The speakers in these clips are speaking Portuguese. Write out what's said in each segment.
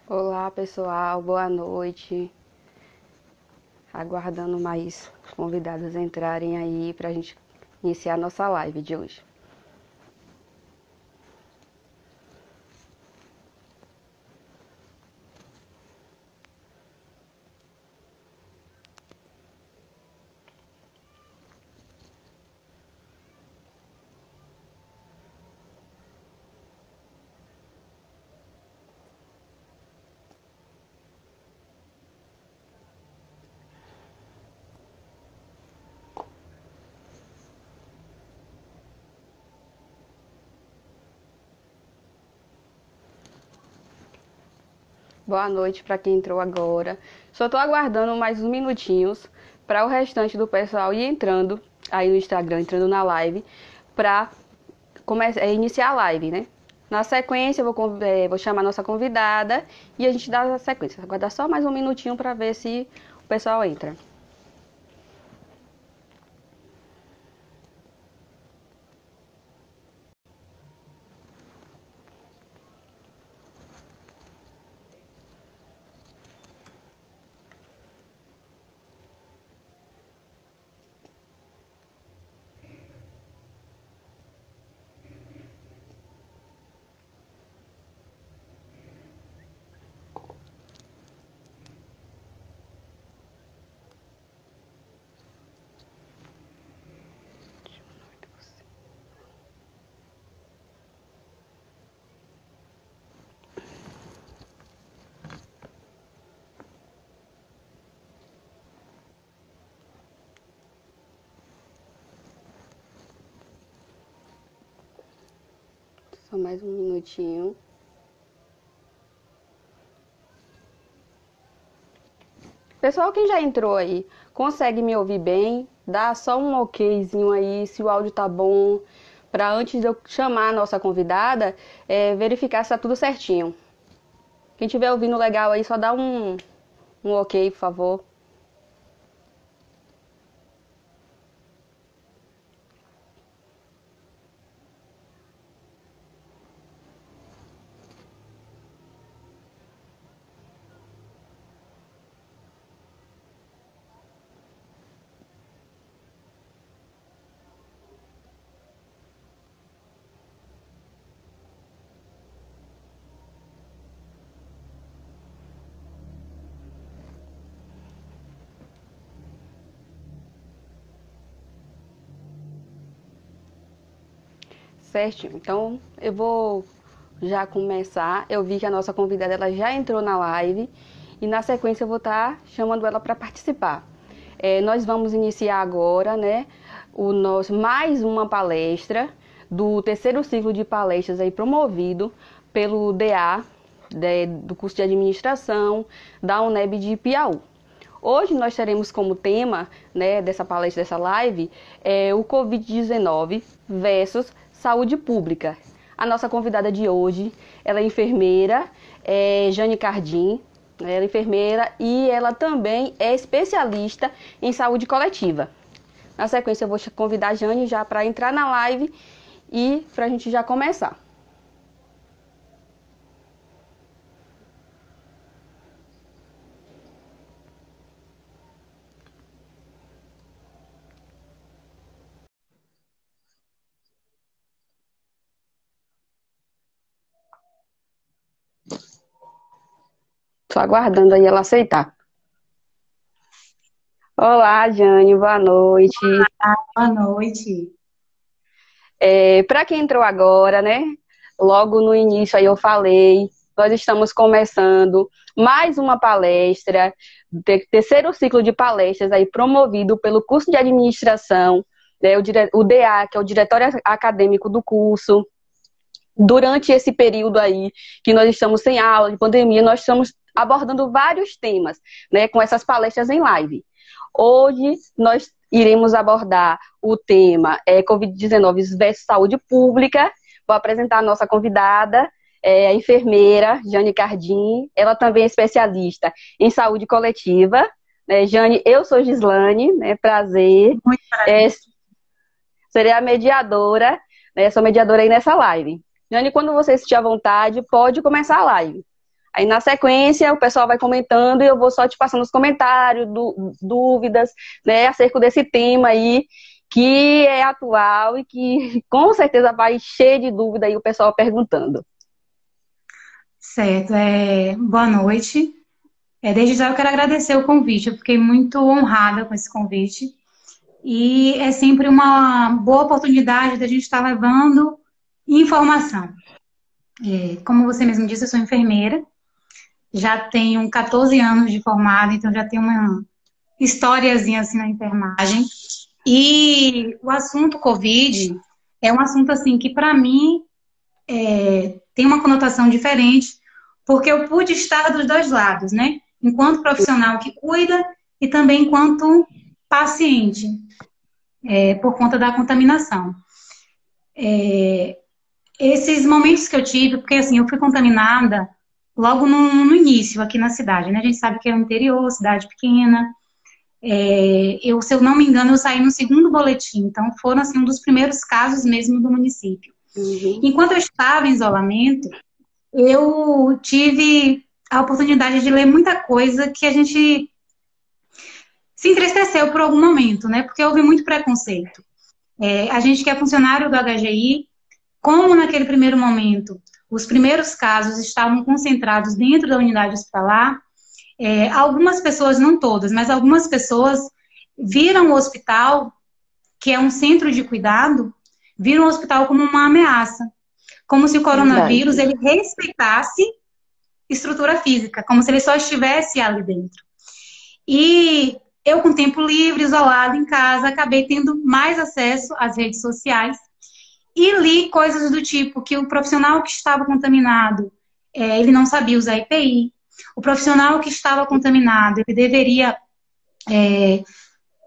Olá pessoal, boa noite. Aguardando mais convidados entrarem aí para a gente iniciar a nossa live de hoje. Boa noite para quem entrou agora. Só estou aguardando mais uns minutinhos para o restante do pessoal ir entrando aí no Instagram, entrando na live, para iniciar a live, né? Na sequência, vou chamar a nossa convidada e a gente dá a sequência. Aguardar só mais um minutinho para ver se o pessoal entra. Só mais um minutinho. Pessoal, quem já entrou aí, consegue me ouvir bem? Dá só um okzinho aí, se o áudio tá bom, para antes de eu chamar a nossa convidada, verificar se tá tudo certinho. Quem estiver ouvindo legal aí, só dá um ok, por favor. Certinho. Então, eu vou já começar. Eu vi que a nossa convidada ela já entrou na live e na sequência eu vou estar chamando ela para participar. Nós vamos iniciar agora, né, mais uma palestra do terceiro ciclo de palestras aí promovido pelo DA, do curso de administração da UNEB de Piauí. Hoje nós teremos como tema, né, dessa palestra, dessa live, o Covid-19 versus saúde pública. A nossa convidada de hoje, ela é enfermeira, Jane Cardim, né, ela é enfermeira e ela também é especialista em saúde coletiva. Na sequência eu vou convidar a Jane já para entrar na live e para a gente já começar. Estou aguardando aí ela aceitar. Olá, Jane, boa noite. Boa noite. Para quem entrou agora, né? Logo no início aí eu falei, nós estamos começando mais uma palestra, terceiro ciclo de palestras aí promovido pelo curso de administração, né, o DA, que é o Diretório Acadêmico do curso. Durante esse período aí que nós estamos sem aula, de pandemia, nós estamos abordando vários temas, né, com essas palestras em live. Hoje nós iremos abordar o tema Covid-19 versus saúde pública. Vou apresentar a nossa convidada, a enfermeira Jane Cardim. Ela também é especialista em saúde coletiva. Jane, eu sou Gislane, né, prazer. Muito É, prazer. serei a mediadora, né, sou mediadora aí nessa live. Jane, quando você estiver à vontade, pode começar a live. Aí, na sequência, o pessoal vai comentando e eu vou só te passando os comentários, dúvidas, né, acerca desse tema aí, que é atual e que com certeza vai cheio de dúvida aí o pessoal perguntando. Certo, boa noite. Desde já eu quero agradecer o convite, eu fiquei muito honrada com esse convite. E é sempre uma boa oportunidade da gente estar levando informação. Como você mesmo disse, eu sou enfermeira, já tenho 14 anos de formada, então já tenho uma historiazinha assim na enfermagem. E o assunto Covid é um assunto assim que para mim tem uma conotação diferente, porque eu pude estar dos dois lados, né? Enquanto profissional que cuida e também enquanto paciente, por conta da contaminação. Esses momentos que eu tive, porque assim, eu fui contaminada logo no início aqui na cidade, né? A gente sabe que é o interior, cidade pequena. Se eu não me engano, eu saí no segundo boletim, então foram assim, um dos primeiros casos mesmo do município. Uhum. Enquanto eu estava em isolamento, eu tive a oportunidade de ler muita coisa que a gente se entristeceu por algum momento, né? Porque houve muito preconceito. A gente que é funcionário do HGI, como naquele primeiro momento os primeiros casos estavam concentrados dentro da unidade hospitalar, algumas pessoas, não todas, mas algumas pessoas viram o hospital, que é um centro de cuidado, viram o hospital como uma ameaça. Como se o coronavírus Verdade. ele respeitasse estrutura física, como se ele só estivesse ali dentro. E eu, com tempo livre, isolada em casa, acabei tendo mais acesso às redes sociais e li coisas do tipo que o profissional que estava contaminado, ele não sabia usar EPI. O profissional que estava contaminado, ele deveria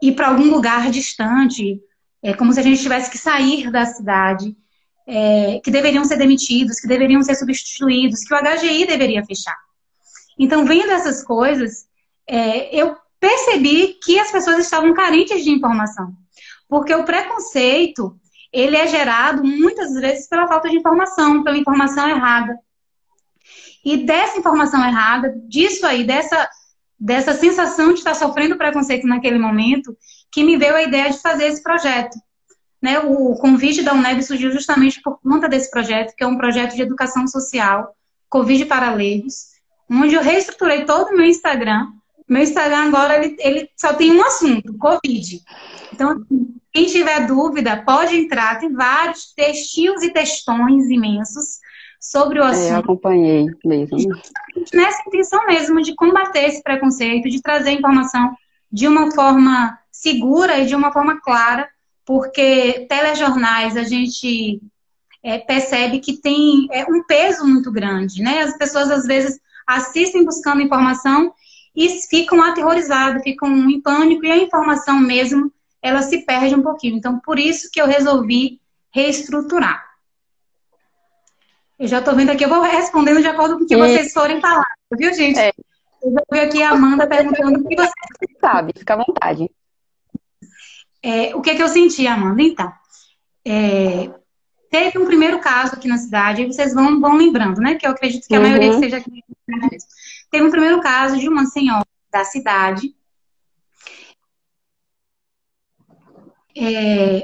ir para algum lugar distante, como se a gente tivesse que sair da cidade, que deveriam ser demitidos, que deveriam ser substituídos, que o HGI deveria fechar. Então, vendo essas coisas, eu percebi que as pessoas estavam carentes de informação. Porque o preconceito, ele é gerado muitas vezes pela falta de informação, pela informação errada. E dessa informação errada, disso aí, dessa sensação de estar sofrendo preconceito naquele momento, que me veio a ideia de fazer esse projeto. Né? O convite da UNEB surgiu justamente por conta desse projeto, que é um projeto de educação social, Covid para leigos, onde eu reestruturei todo o meu Instagram. Meu Instagram agora ele só tem um assunto, Covid. Então, quem tiver dúvida, pode entrar. Tem vários textinhos e textões imensos sobre o Eu assunto. acompanhei mesmo. Nessa intenção mesmo de combater esse preconceito, de trazer informação de uma forma segura e de uma forma clara, porque telejornais a gente percebe que tem um peso muito grande, né? As pessoas às vezes assistem buscando informação e ficam aterrorizadas, ficam em pânico e a informação mesmo, ela se perde um pouquinho. Então, por isso que eu resolvi reestruturar. Eu já estou vendo aqui, eu vou respondendo de acordo com o que E vocês forem falando, viu, gente? é, Eu já vi aqui a Amanda perguntando o que você... sabe, fica à vontade. o que eu senti, Amanda? Então, teve um primeiro caso aqui na cidade, e vocês vão lembrando, né? Que eu acredito que a maioria que Uhum. esteja aqui mesmo. Teve um primeiro caso de uma senhora da cidade,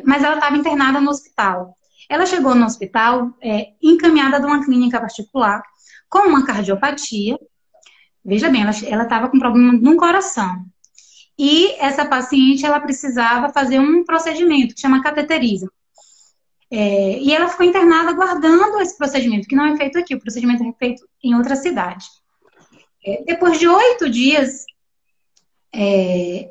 mas ela estava internada no hospital. Ela chegou no hospital encaminhada de uma clínica particular com uma cardiopatia. Veja bem, ela estava com problema no coração. E essa paciente, ela precisava fazer um procedimento que chama cateterismo. E ela ficou internada aguardando esse procedimento, que não é feito aqui, o procedimento é feito em outra cidade. Depois de 8 dias,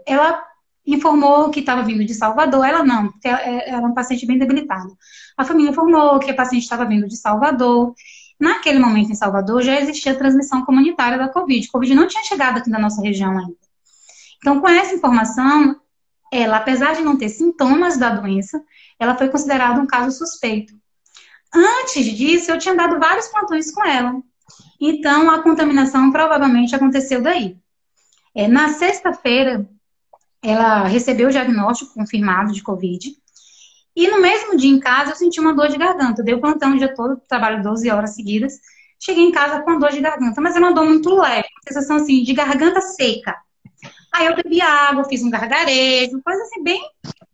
ela informou que estava vindo de Salvador, ela não, porque ela era uma paciente bem debilitada. A família informou que a paciente estava vindo de Salvador. Naquele momento em Salvador já existia transmissão comunitária da Covid. A Covid não tinha chegado aqui na nossa região ainda. Então, com essa informação, ela, apesar de não ter sintomas da doença, ela foi considerada um caso suspeito. Antes disso, eu tinha dado vários plantões com ela. Então, a contaminação provavelmente aconteceu daí. Na sexta-feira, ela recebeu o diagnóstico confirmado de Covid. E no mesmo dia em casa, eu senti uma dor de garganta. Eu dei o plantão o dia todo, trabalho 12 horas seguidas. Cheguei em casa com dor de garganta, mas era uma dor muito leve, uma sensação assim de garganta seca. Aí eu bebi água, fiz um gargarejo, coisa assim bem,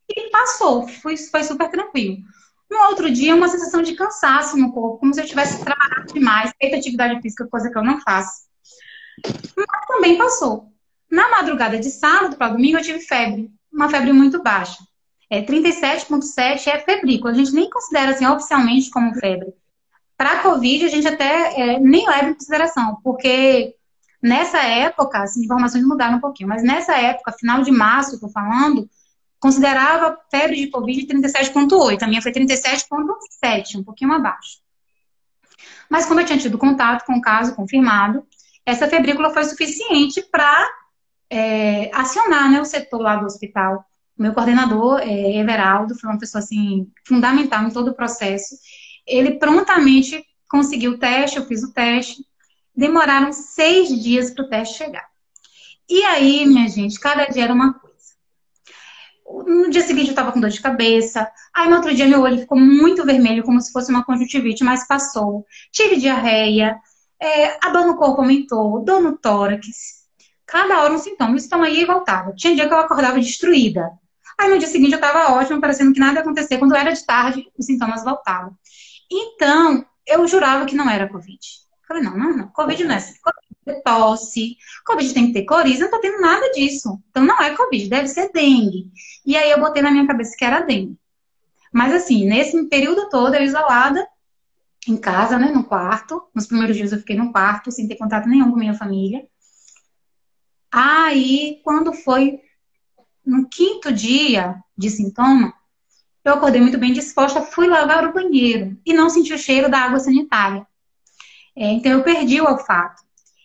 e passou, foi super tranquilo. No outro dia, uma sensação de cansaço no corpo, como se eu tivesse trabalhado demais, feito atividade física, coisa que eu não faço. Mas também passou. Na madrugada de sábado para domingo, eu tive febre, uma febre muito baixa. 37,7 é febrícula, a gente nem considera assim oficialmente como febre. Para a Covid, a gente até nem leva em consideração, porque nessa época, as informações mudaram um pouquinho, mas nessa época, final de março, estou falando, considerava febre de Covid 37,8. A minha foi 37,7, um pouquinho abaixo. Mas como eu tinha tido contato com o caso confirmado, essa febrícula foi suficiente para acionar, né, o setor lá do hospital. O meu coordenador, Everaldo, foi uma pessoa assim, fundamental em todo o processo. Ele prontamente conseguiu o teste, eu fiz o teste. Demoraram 6 dias para o teste chegar. E aí, minha gente, cada dia era uma coisa. No dia seguinte eu estava com dor de cabeça. Aí no outro dia meu olho ficou muito vermelho, como se fosse uma conjuntivite, mas passou. Tive diarreia, a dor no corpo aumentou, dor no tórax. Cada hora um sintoma. O sintoma ia e voltava. Tinha dia que eu acordava destruída. Aí no dia seguinte eu estava ótima, parecendo que nada ia acontecer. Quando era de tarde, os sintomas voltavam. Então, eu jurava que não era Covid. Falei, não. Covid não é assim. Covid é tosse. Covid tem que ter coriza. Não tô tendo nada disso. Então, não é Covid. Deve ser dengue. E aí, eu botei na minha cabeça que era dengue. Mas, assim, nesse período todo, eu isolada, em casa, né, no quarto. Nos primeiros dias eu fiquei no quarto, sem ter contato nenhum com minha família. Aí, quando foi no 5º dia de sintoma, eu acordei muito bem disposta, fui lavar o banheiro e não senti o cheiro da água sanitária. Então, eu perdi o olfato.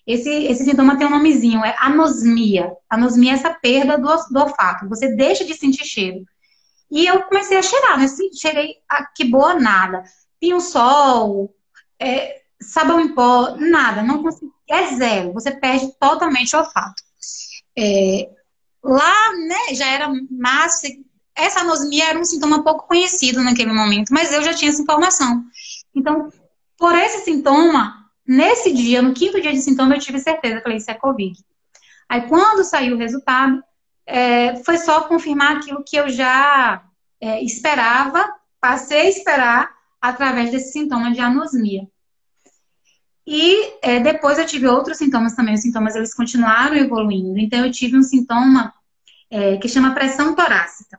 Esse sintoma tem um nomezinho, é anosmia. Anosmia é essa perda do olfato. Você deixa de sentir cheiro. E eu comecei a cheirar, né? Cheirei, que boa, nada. Pinho-sol, sabão em pó, nada. Não consegui, é zero. Você perde totalmente o olfato. Lá, né, já era massa. Essa anosmia era um sintoma pouco conhecido naquele momento, mas eu já tinha essa informação. Então, por esse sintoma, nesse dia, no 5º dia de sintoma, eu tive certeza, falei, isso é Covid. Aí, quando saiu o resultado, foi só confirmar aquilo que eu já esperava, passei a esperar através desse sintoma de anosmia. E depois eu tive outros sintomas também, os sintomas eles continuaram evoluindo. Então, eu tive um sintoma que chama pressão torácica.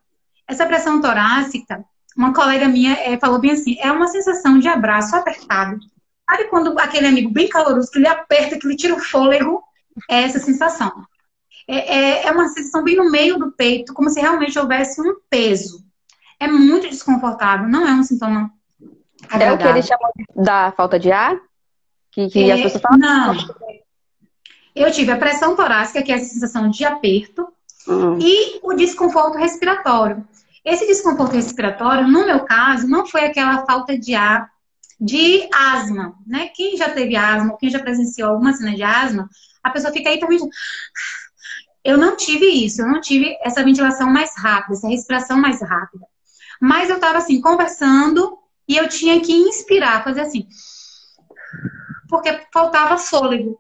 Essa pressão torácica, uma colega minha falou bem assim, é uma sensação de abraço apertado. Sabe quando aquele amigo bem caloroso, que lhe aperta, que lhe tira o fôlego? É essa sensação. É uma sensação bem no meio do peito, como se realmente houvesse um peso. É muito desconfortável, não é um sintoma agradável. É o que eles chamam da falta de ar? Que as pessoas falam? Não. Eu tive a pressão torácica, que é essa sensação de aperto, e o desconforto respiratório. Esse desconforto respiratório, no meu caso, não foi aquela falta de ar de asma, né? Quem já teve asma, quem já presenciou alguma cena de asma, a pessoa fica aí também. Eu não tive isso, eu não tive essa ventilação mais rápida, essa respiração mais rápida. Mas eu tava assim, conversando e eu tinha que inspirar, fazer assim, porque faltava fôlego.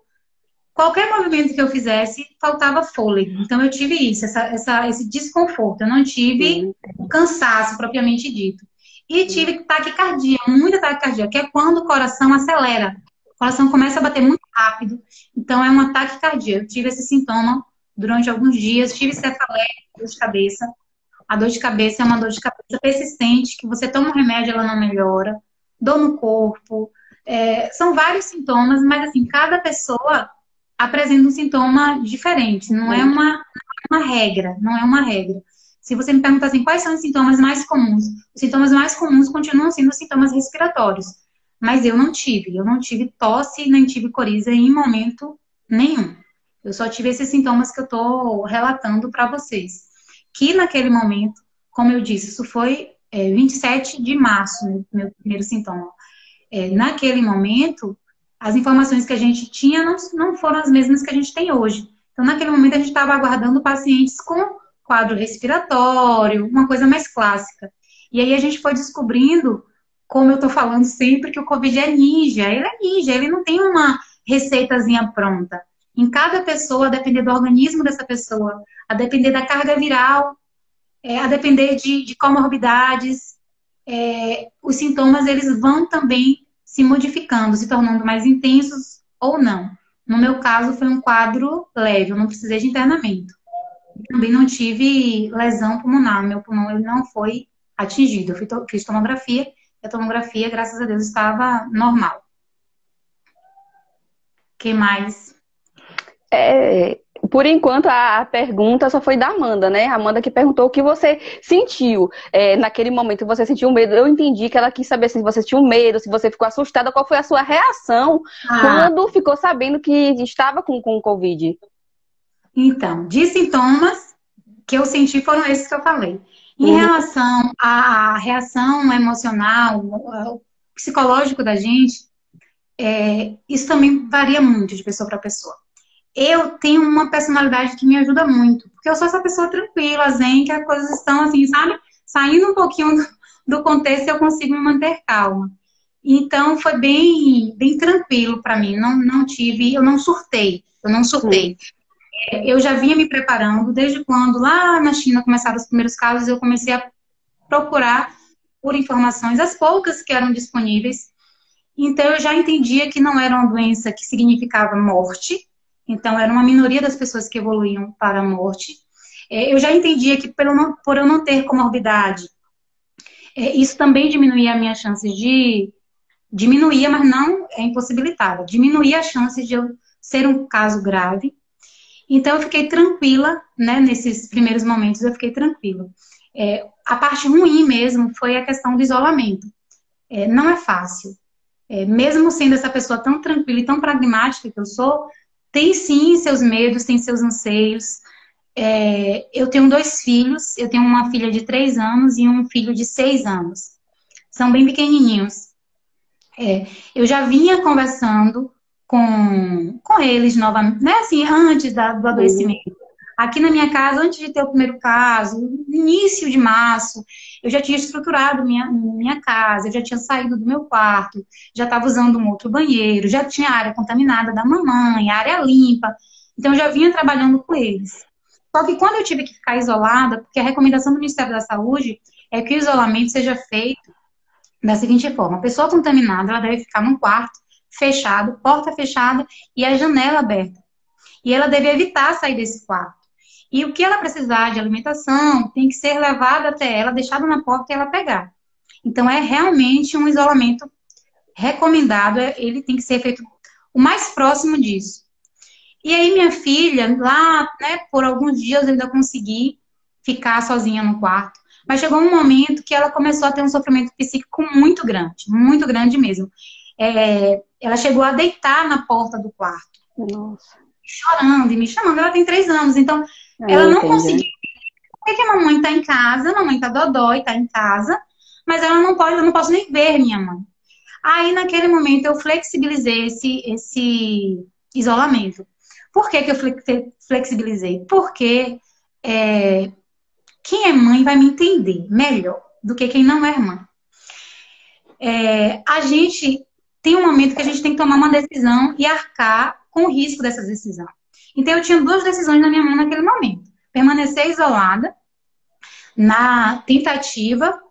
Qualquer movimento que eu fizesse, faltava fôlego. Então, eu tive isso, esse desconforto. Eu não tive cansaço, propriamente dito. E tive taquicardia, muita taquicardia, que é quando o coração acelera. O coração começa a bater muito rápido. Então, é uma taquicardia. Eu tive esse sintoma durante alguns dias. Tive cefaleia, dor de cabeça. A dor de cabeça é uma dor de cabeça persistente, que você toma um remédio, ela não melhora. Dor no corpo. São vários sintomas, mas, assim, cada pessoa apresenta um sintoma diferente, não é uma regra, não é uma regra. Se você me perguntar assim, quais são os sintomas mais comuns? Os sintomas mais comuns continuam sendo os sintomas respiratórios, mas eu não tive tosse, nem tive coriza em momento nenhum. Eu só tive esses sintomas que eu tô relatando para vocês. Que naquele momento, como eu disse, isso foi 27 de março, meu primeiro sintoma. Naquele momento, as informações que a gente tinha não foram as mesmas que a gente tem hoje. Então, naquele momento, a gente estava aguardando pacientes com quadro respiratório, uma coisa mais clássica. E aí a gente foi descobrindo como eu tô falando sempre, que o Covid é ninja, ele não tem uma receitazinha pronta. Em cada pessoa, a depender do organismo dessa pessoa, a depender da carga viral, a depender de comorbidades, os sintomas eles vão também se modificando, se tornando mais intensos ou não. No meu caso, foi um quadro leve, eu não precisei de internamento. Também não tive lesão pulmonar, meu pulmão ele não foi atingido. Fiz tomografia, e a tomografia, graças a Deus, estava normal. O que mais? É, por enquanto, a pergunta só foi da Amanda, né? A Amanda que perguntou o que você sentiu naquele momento que você sentiu medo. Eu entendi que ela quis saber se você tinha medo, se você ficou assustada, qual foi a sua reação quando ficou sabendo que estava com Covid. Então, de sintomas que eu senti foram esses que eu falei. Em relação à reação emocional, o psicológico da gente, isso também varia muito de pessoa para pessoa. Eu tenho uma personalidade que me ajuda muito, porque eu sou essa pessoa tranquila, zen, que as coisas estão assim, sabe? Saindo um pouquinho do contexto, eu consigo me manter calma. Então, foi bem, bem tranquilo para mim. Eu não surtei. Eu já vinha me preparando desde quando lá na China começaram os primeiros casos, eu comecei a procurar por informações, as poucas que eram disponíveis. Então, eu já entendia que não era uma doença que significava morte. Então, era uma minoria das pessoas que evoluíam para a morte. Eu já entendia que por eu não ter comorbidade, isso também diminuía a minha chance de... Diminuía, mas não impossibilitava. Diminuía a chance de eu ser um caso grave. Então, eu fiquei tranquila, né? Nesses primeiros momentos, eu fiquei tranquila. A parte ruim mesmo foi a questão do isolamento. Não é fácil. Mesmo sendo essa pessoa tão tranquila e tão pragmática que eu sou, tem sim seus medos, tem seus anseios. Eu tenho 2 filhos, eu tenho uma filha de 3 anos e um filho de 6 anos. São bem pequenininhos. Eu já vinha conversando com eles novamente, né, assim, antes do adoecimento. Aqui na minha casa, antes de ter o primeiro caso, no início de março, eu já tinha estruturado minha casa, eu já tinha saído do meu quarto, já estava usando um outro banheiro, já tinha a área contaminada da mamãe, a área limpa. Então, eu já vinha trabalhando com eles. Só que quando eu tive que ficar isolada, porque a recomendação do Ministério da Saúde é que o isolamento seja feito da seguinte forma: a pessoa contaminada, ela deve ficar num quarto fechado, porta fechada e a janela aberta. E ela deve evitar sair desse quarto. E o que ela precisar de alimentação tem que ser levado até ela, deixado na porta e ela pegar. Então, é realmente um isolamento recomendado, ele tem que ser feito o mais próximo disso. E aí, minha filha, lá, né, por alguns dias eu ainda consegui ficar sozinha no quarto. Mas chegou um momento que ela começou a ter um sofrimento psíquico muito grande mesmo. Ela chegou a deitar na porta do quarto. Nossa. Chorando e me chamando. Ela tem 3 anos, então ela não conseguiu. Por que a mamãe tá em casa? A mamãe tá dodói, tá em casa, mas ela não pode, eu não posso nem ver minha mãe. Aí, naquele momento, eu flexibilizei esse isolamento. Por que eu flexibilizei? Porque quem é mãe vai me entender melhor do que quem não é mãe. A gente tem um momento que a gente tem que tomar uma decisão e arcar com o risco dessa decisão. Então, eu tinha 2 decisões na minha mão naquele momento. Permanecer isolada, na tentativa,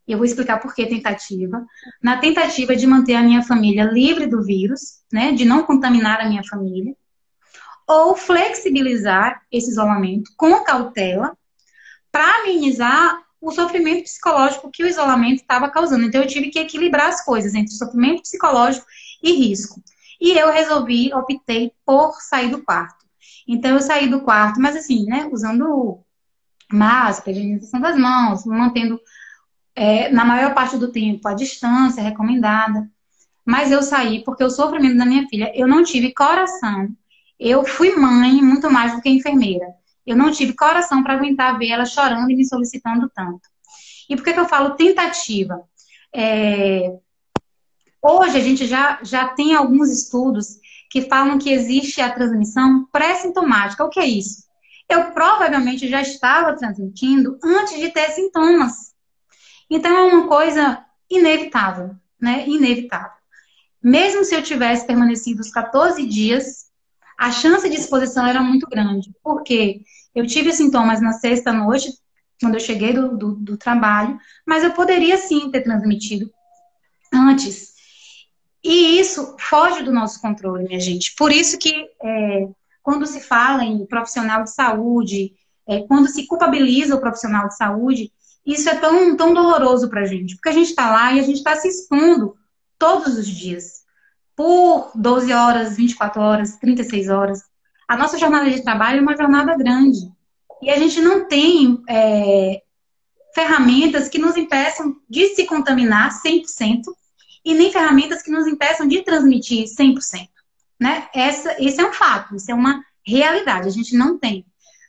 eu vou explicar por que tentativa, na tentativa de manter a minha família livre do vírus, né, de não contaminar a minha família, ou flexibilizar esse isolamento com cautela para amenizar o sofrimento psicológico que o isolamento estava causando. Então, eu tive que equilibrar as coisas entre sofrimento psicológico e risco. E eu optei por sair do quarto. Então, eu saí do quarto, mas assim, né, usando máscara, higienização das mãos, mantendo, na maior parte do tempo, a distância recomendada. Mas eu saí porque o sofrimento da minha filha, eu não tive coração. Eu fui mãe muito mais do que enfermeira. Eu não tive coração para aguentar ver ela chorando e me solicitando tanto. E por que eu falo tentativa? Hoje a gente já tem alguns estudos que falam que existe a transmissão pré-sintomática. O que é isso? Eu provavelmente já estava transmitindo antes de ter sintomas. Então é uma coisa inevitável, né? Inevitável. Mesmo se eu tivesse permanecido os 14 dias, a chance de exposição era muito grande. Porque eu tive sintomas na sexta noite, quando eu cheguei do trabalho, mas eu poderia sim ter transmitido antes. E isso foge do nosso controle, minha gente. Por isso que quando se fala em profissional de saúde, quando se culpabiliza o profissional de saúde, isso é tão doloroso para a gente. Porque a gente está lá e a gente está se expondo todos os dias. Por 12 horas, 24 horas, 36 horas. A nossa jornada de trabalho é uma jornada grande. E a gente não tem ferramentas que nos impeçam de se contaminar 100% e nem ferramentas que nos impeçam de transmitir 100%. Né? Esse é um fato, isso é uma realidade, a gente não tem.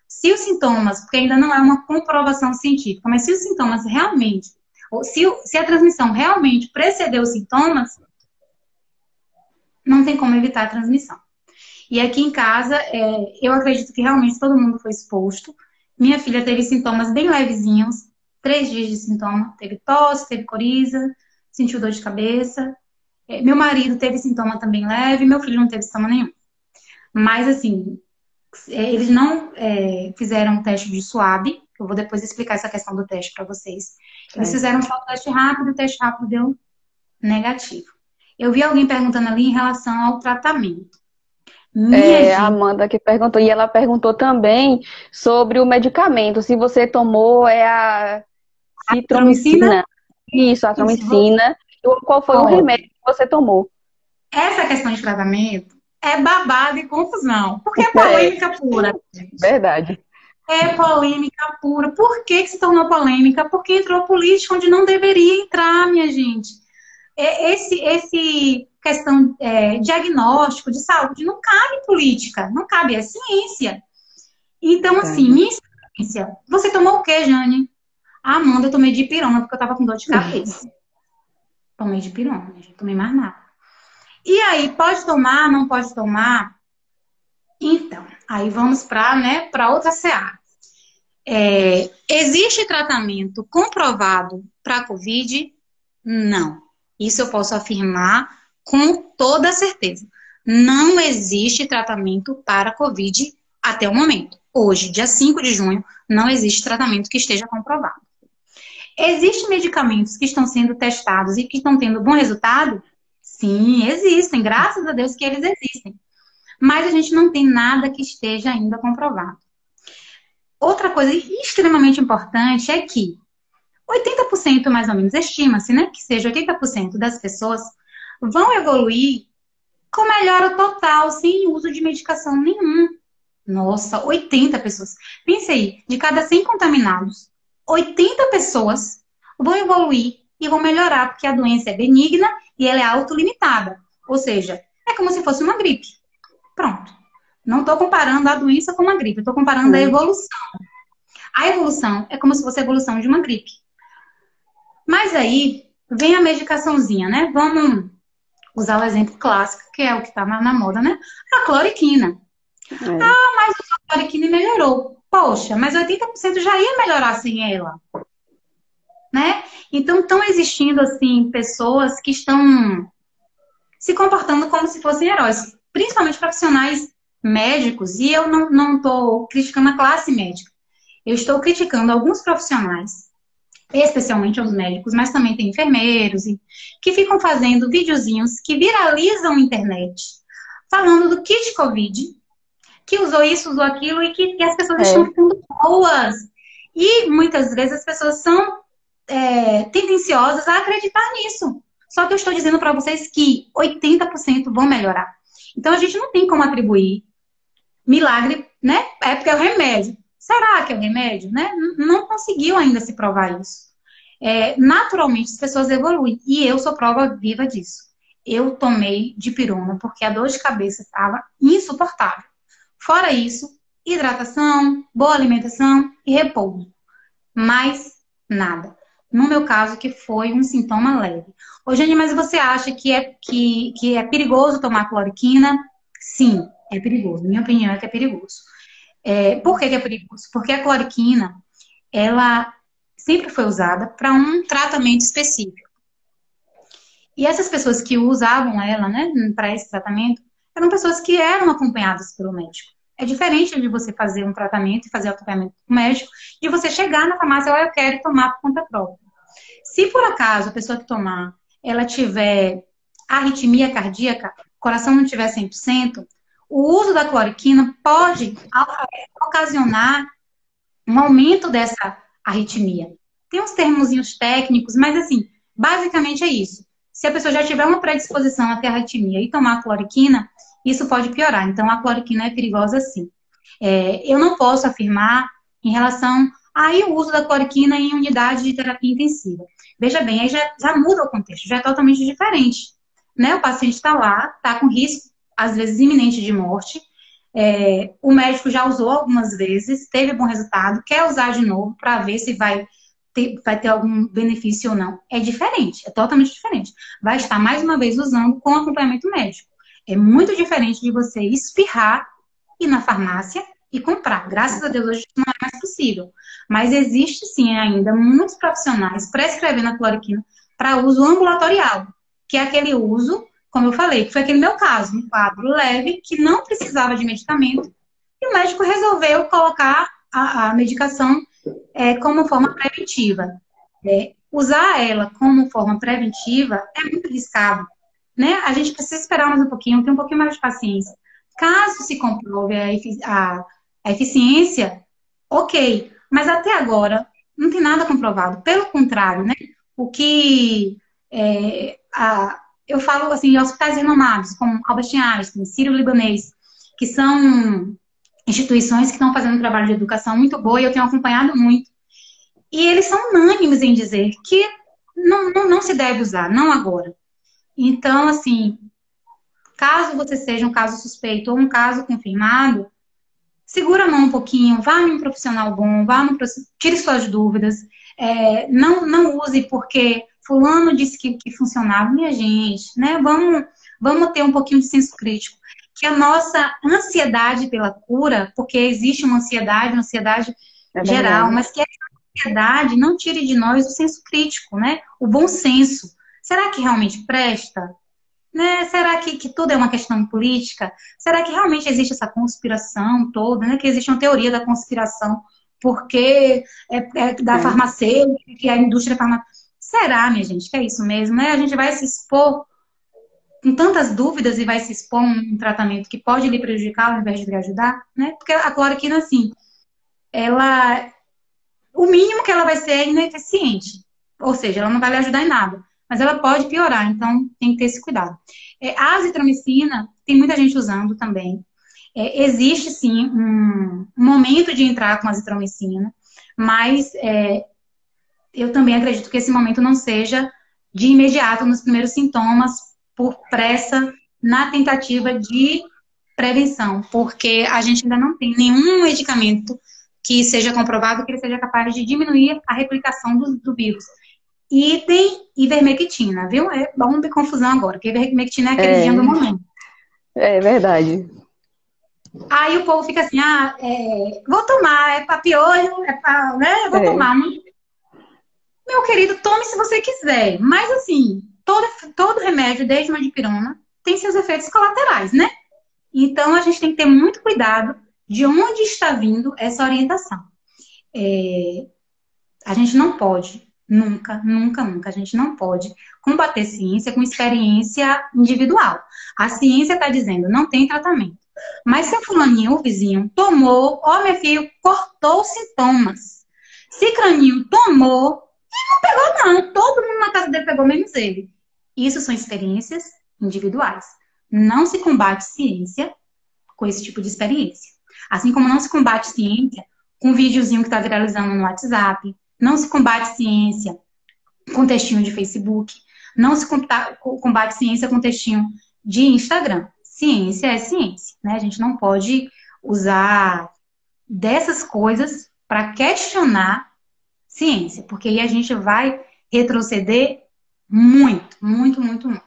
Se os sintomas, porque ainda não é uma comprovação científica, mas se os sintomas realmente, ou se a transmissão realmente precedeu os sintomas, não tem como evitar a transmissão. E aqui em casa, eu acredito que realmente todo mundo foi exposto. Minha filha teve sintomas bem levezinhos, 3 dias de sintoma. Teve tosse, teve coriza, sentiu dor de cabeça. Meu marido teve sintoma também leve, meu filho não teve sintoma nenhum. Mas, assim, eles não fizeram um teste de SWAB. Eu vou depois explicar essa questão do teste para vocês. Eles fizeram só o teste rápido, o teste rápido deu negativo. Eu vi alguém perguntando ali em relação ao tratamento. A Amanda que perguntou, e ela perguntou também sobre o medicamento, se você tomou a citromicina. Isso, a azitromicina. Qual foi o remédio que você tomou? Essa questão de tratamento é babado e confusão, porque é polêmica pura. Gente. Verdade. É polêmica pura. Por que se tornou polêmica? Porque entrou política onde não deveria entrar, minha gente. Esse questão diagnóstico de saúde não cabe política, não cabe, é ciência. Então, assim, minha experiência. Você tomou o quê, Jane? Amanda, eu tomei dipirona porque eu tava com dor de cabeça. Tomei dipirona, não tomei mais nada. E aí, pode tomar, não pode tomar? Então, aí vamos para outra seara. Existe tratamento comprovado para a Covid? Não. Isso eu posso afirmar com toda certeza. Não existe tratamento para a Covid até o momento. Hoje, dia 5 de junho, não existe tratamento que esteja comprovado. Existem medicamentos que estão sendo testados e que estão tendo bom resultado? Sim, existem. Graças a Deus que eles existem. Mas a gente não tem nada que esteja ainda comprovado. Outra coisa extremamente importante é que 80% mais ou menos, estima-se, né, que seja 80% das pessoas vão evoluir com melhora total, sem uso de medicação nenhuma. Nossa, 80 pessoas. Pense aí, de cada 100 contaminados, 80 pessoas vão evoluir e vão melhorar, porque a doença é benigna e ela é autolimitada. Ou seja, é como se fosse uma gripe. Pronto. Não estou comparando a doença com uma gripe, estou comparando a evolução. A evolução é como se fosse a evolução de uma gripe. Mas aí vem a medicaçãozinha, né? Vamos usar o exemplo clássico, que é o que está na moda, né? A cloriquina. Mas usou a cloriquina e melhorou. Poxa, mas 80% já ia melhorar sem ela. Né? Então, estão existindo, assim, pessoas que estão se comportando como se fossem heróis. Principalmente profissionais médicos. E eu não estou criticando a classe médica. Eu estou criticando alguns profissionais, especialmente os médicos, mas também tem enfermeiros, que ficam fazendo videozinhos que viralizam na internet, falando do kit Covid, que usou isso, usou aquilo, e que as pessoas estão ficando boas. E muitas vezes as pessoas são tendenciosas a acreditar nisso. Só que eu estou dizendo para vocês que 80% vão melhorar. Então a gente não tem como atribuir milagre, né? É porque é o remédio. Será que é o remédio? Né? Não conseguiu ainda se provar isso. Naturalmente as pessoas evoluem. E eu sou prova viva disso. Eu tomei dipirona porque a dor de cabeça estava insuportável. Fora isso, hidratação, boa alimentação e repouso. Mais nada. No meu caso, que foi um sintoma leve. Ô, Jane, mas você acha que é perigoso tomar cloriquina? Sim, é perigoso. Minha opinião é que é perigoso. Por que é perigoso? Porque a cloriquina, ela sempre foi usada para um tratamento específico. E essas pessoas que usavam ela, né, para esse tratamento, eram pessoas que eram acompanhadas pelo médico. É diferente de você fazer um tratamento e fazer acompanhamento com o médico, de você chegar na farmácia, olha, eu quero tomar por conta própria. Se por acaso a pessoa que tomar, ela tiver arritmia cardíaca, o coração não tiver 100%, o uso da cloriquina pode ocasionar um aumento dessa arritmia. Tem uns termozinhos técnicos, mas assim, basicamente é isso. Se a pessoa já tiver uma predisposição a ter arritmia e tomar cloriquina, isso pode piorar. Então, a cloriquina é perigosa sim. Eu não posso afirmar em relação ao uso da cloriquina em unidade de terapia intensiva. Veja bem, aí já muda o contexto, já é totalmente diferente. Né? O paciente está lá, está com risco, às vezes iminente de morte, o médico já usou algumas vezes, teve bom resultado, quer usar de novo para ver se vai ter algum benefício ou não. É diferente, é totalmente diferente. Vai estar mais uma vez usando com acompanhamento médico. É muito diferente de você espirrar, ir na farmácia e comprar. Graças a Deus hoje não é mais possível. Mas existe sim ainda muitos profissionais prescrevendo a cloriquina para uso ambulatorial, que é aquele uso, como eu falei, que foi aquele meu caso, um quadro leve, que não precisava de medicamento, e o médico resolveu colocar a medicação como forma preventiva. Usar ela como forma preventiva é muito arriscado, né? A gente precisa esperar mais um pouquinho, ter um pouquinho mais de paciência. Caso se comprove a eficiência, ok. Mas até agora não tem nada comprovado. Pelo contrário, né? O que eu falo assim, hospitais renomados, como Albert Einstein, Sírio-Libanês, que são instituições que estão fazendo um trabalho de educação muito boa e eu tenho acompanhado muito. E eles são unânimes em dizer que não se deve usar, não agora. Então, assim, caso você seja um caso suspeito ou um caso confirmado, segura a mão um pouquinho, vá em um profissional bom, tire suas dúvidas. Não use porque fulano disse que funcionava. Minha gente, né? Vamos ter um pouquinho de senso crítico. Que a nossa ansiedade pela cura, porque existe uma ansiedade geral, mas que essa ansiedade não tire de nós o senso crítico, né? O bom senso. Será que realmente presta? Né? Será que tudo é uma questão política? Será que realmente existe essa conspiração toda, né? Que existe uma teoria da conspiração porque da farmacêutica, que é a indústria farmacêutica. Será, minha gente, que é isso mesmo, né? A gente vai se expor com tantas dúvidas e vai se expor a um tratamento que pode lhe prejudicar ao invés de lhe ajudar, né? Porque a cloroquina, assim, o mínimo que ela vai ser é ineficiente. Ou seja, ela não vai lhe ajudar em nada. Mas ela pode piorar, então tem que ter esse cuidado. A azitromicina, tem muita gente usando também. Existe, sim, um momento de entrar com a azitromicina, mas eu também acredito que esse momento não seja de imediato nos primeiros sintomas, por pressa, na tentativa de prevenção, porque a gente ainda não tem nenhum medicamento que seja comprovado que ele seja capaz de diminuir a replicação do vírus. E tem ivermectina, viu? Vamos ter confusão agora, porque ivermectina é aquele do momento. É verdade. Aí o povo fica assim, vou tomar, é pra piolho, né? Vou tomar. Meu querido, tome se você quiser. Mas assim, todo remédio, desde uma dipirona, tem seus efeitos colaterais, né? Então a gente tem que ter muito cuidado de onde está vindo essa orientação. A gente não pode, nunca, a gente não pode combater ciência com experiência individual. A ciência está dizendo, não tem tratamento. Mas se a fulaninha, o vizinho, tomou, meu filho, cortou os sintomas. Cicraninho tomou, e não pegou não. Todo mundo na casa dele pegou, menos ele. Isso são experiências individuais. Não se combate ciência com esse tipo de experiência. Assim como não se combate ciência com um videozinho que está viralizando no WhatsApp. Não se combate ciência com textinho de Facebook. Não se combate ciência com textinho de Instagram. Ciência é ciência, né? A gente não pode usar dessas coisas para questionar ciência, porque aí a gente vai retroceder muito, muito, muito, muito.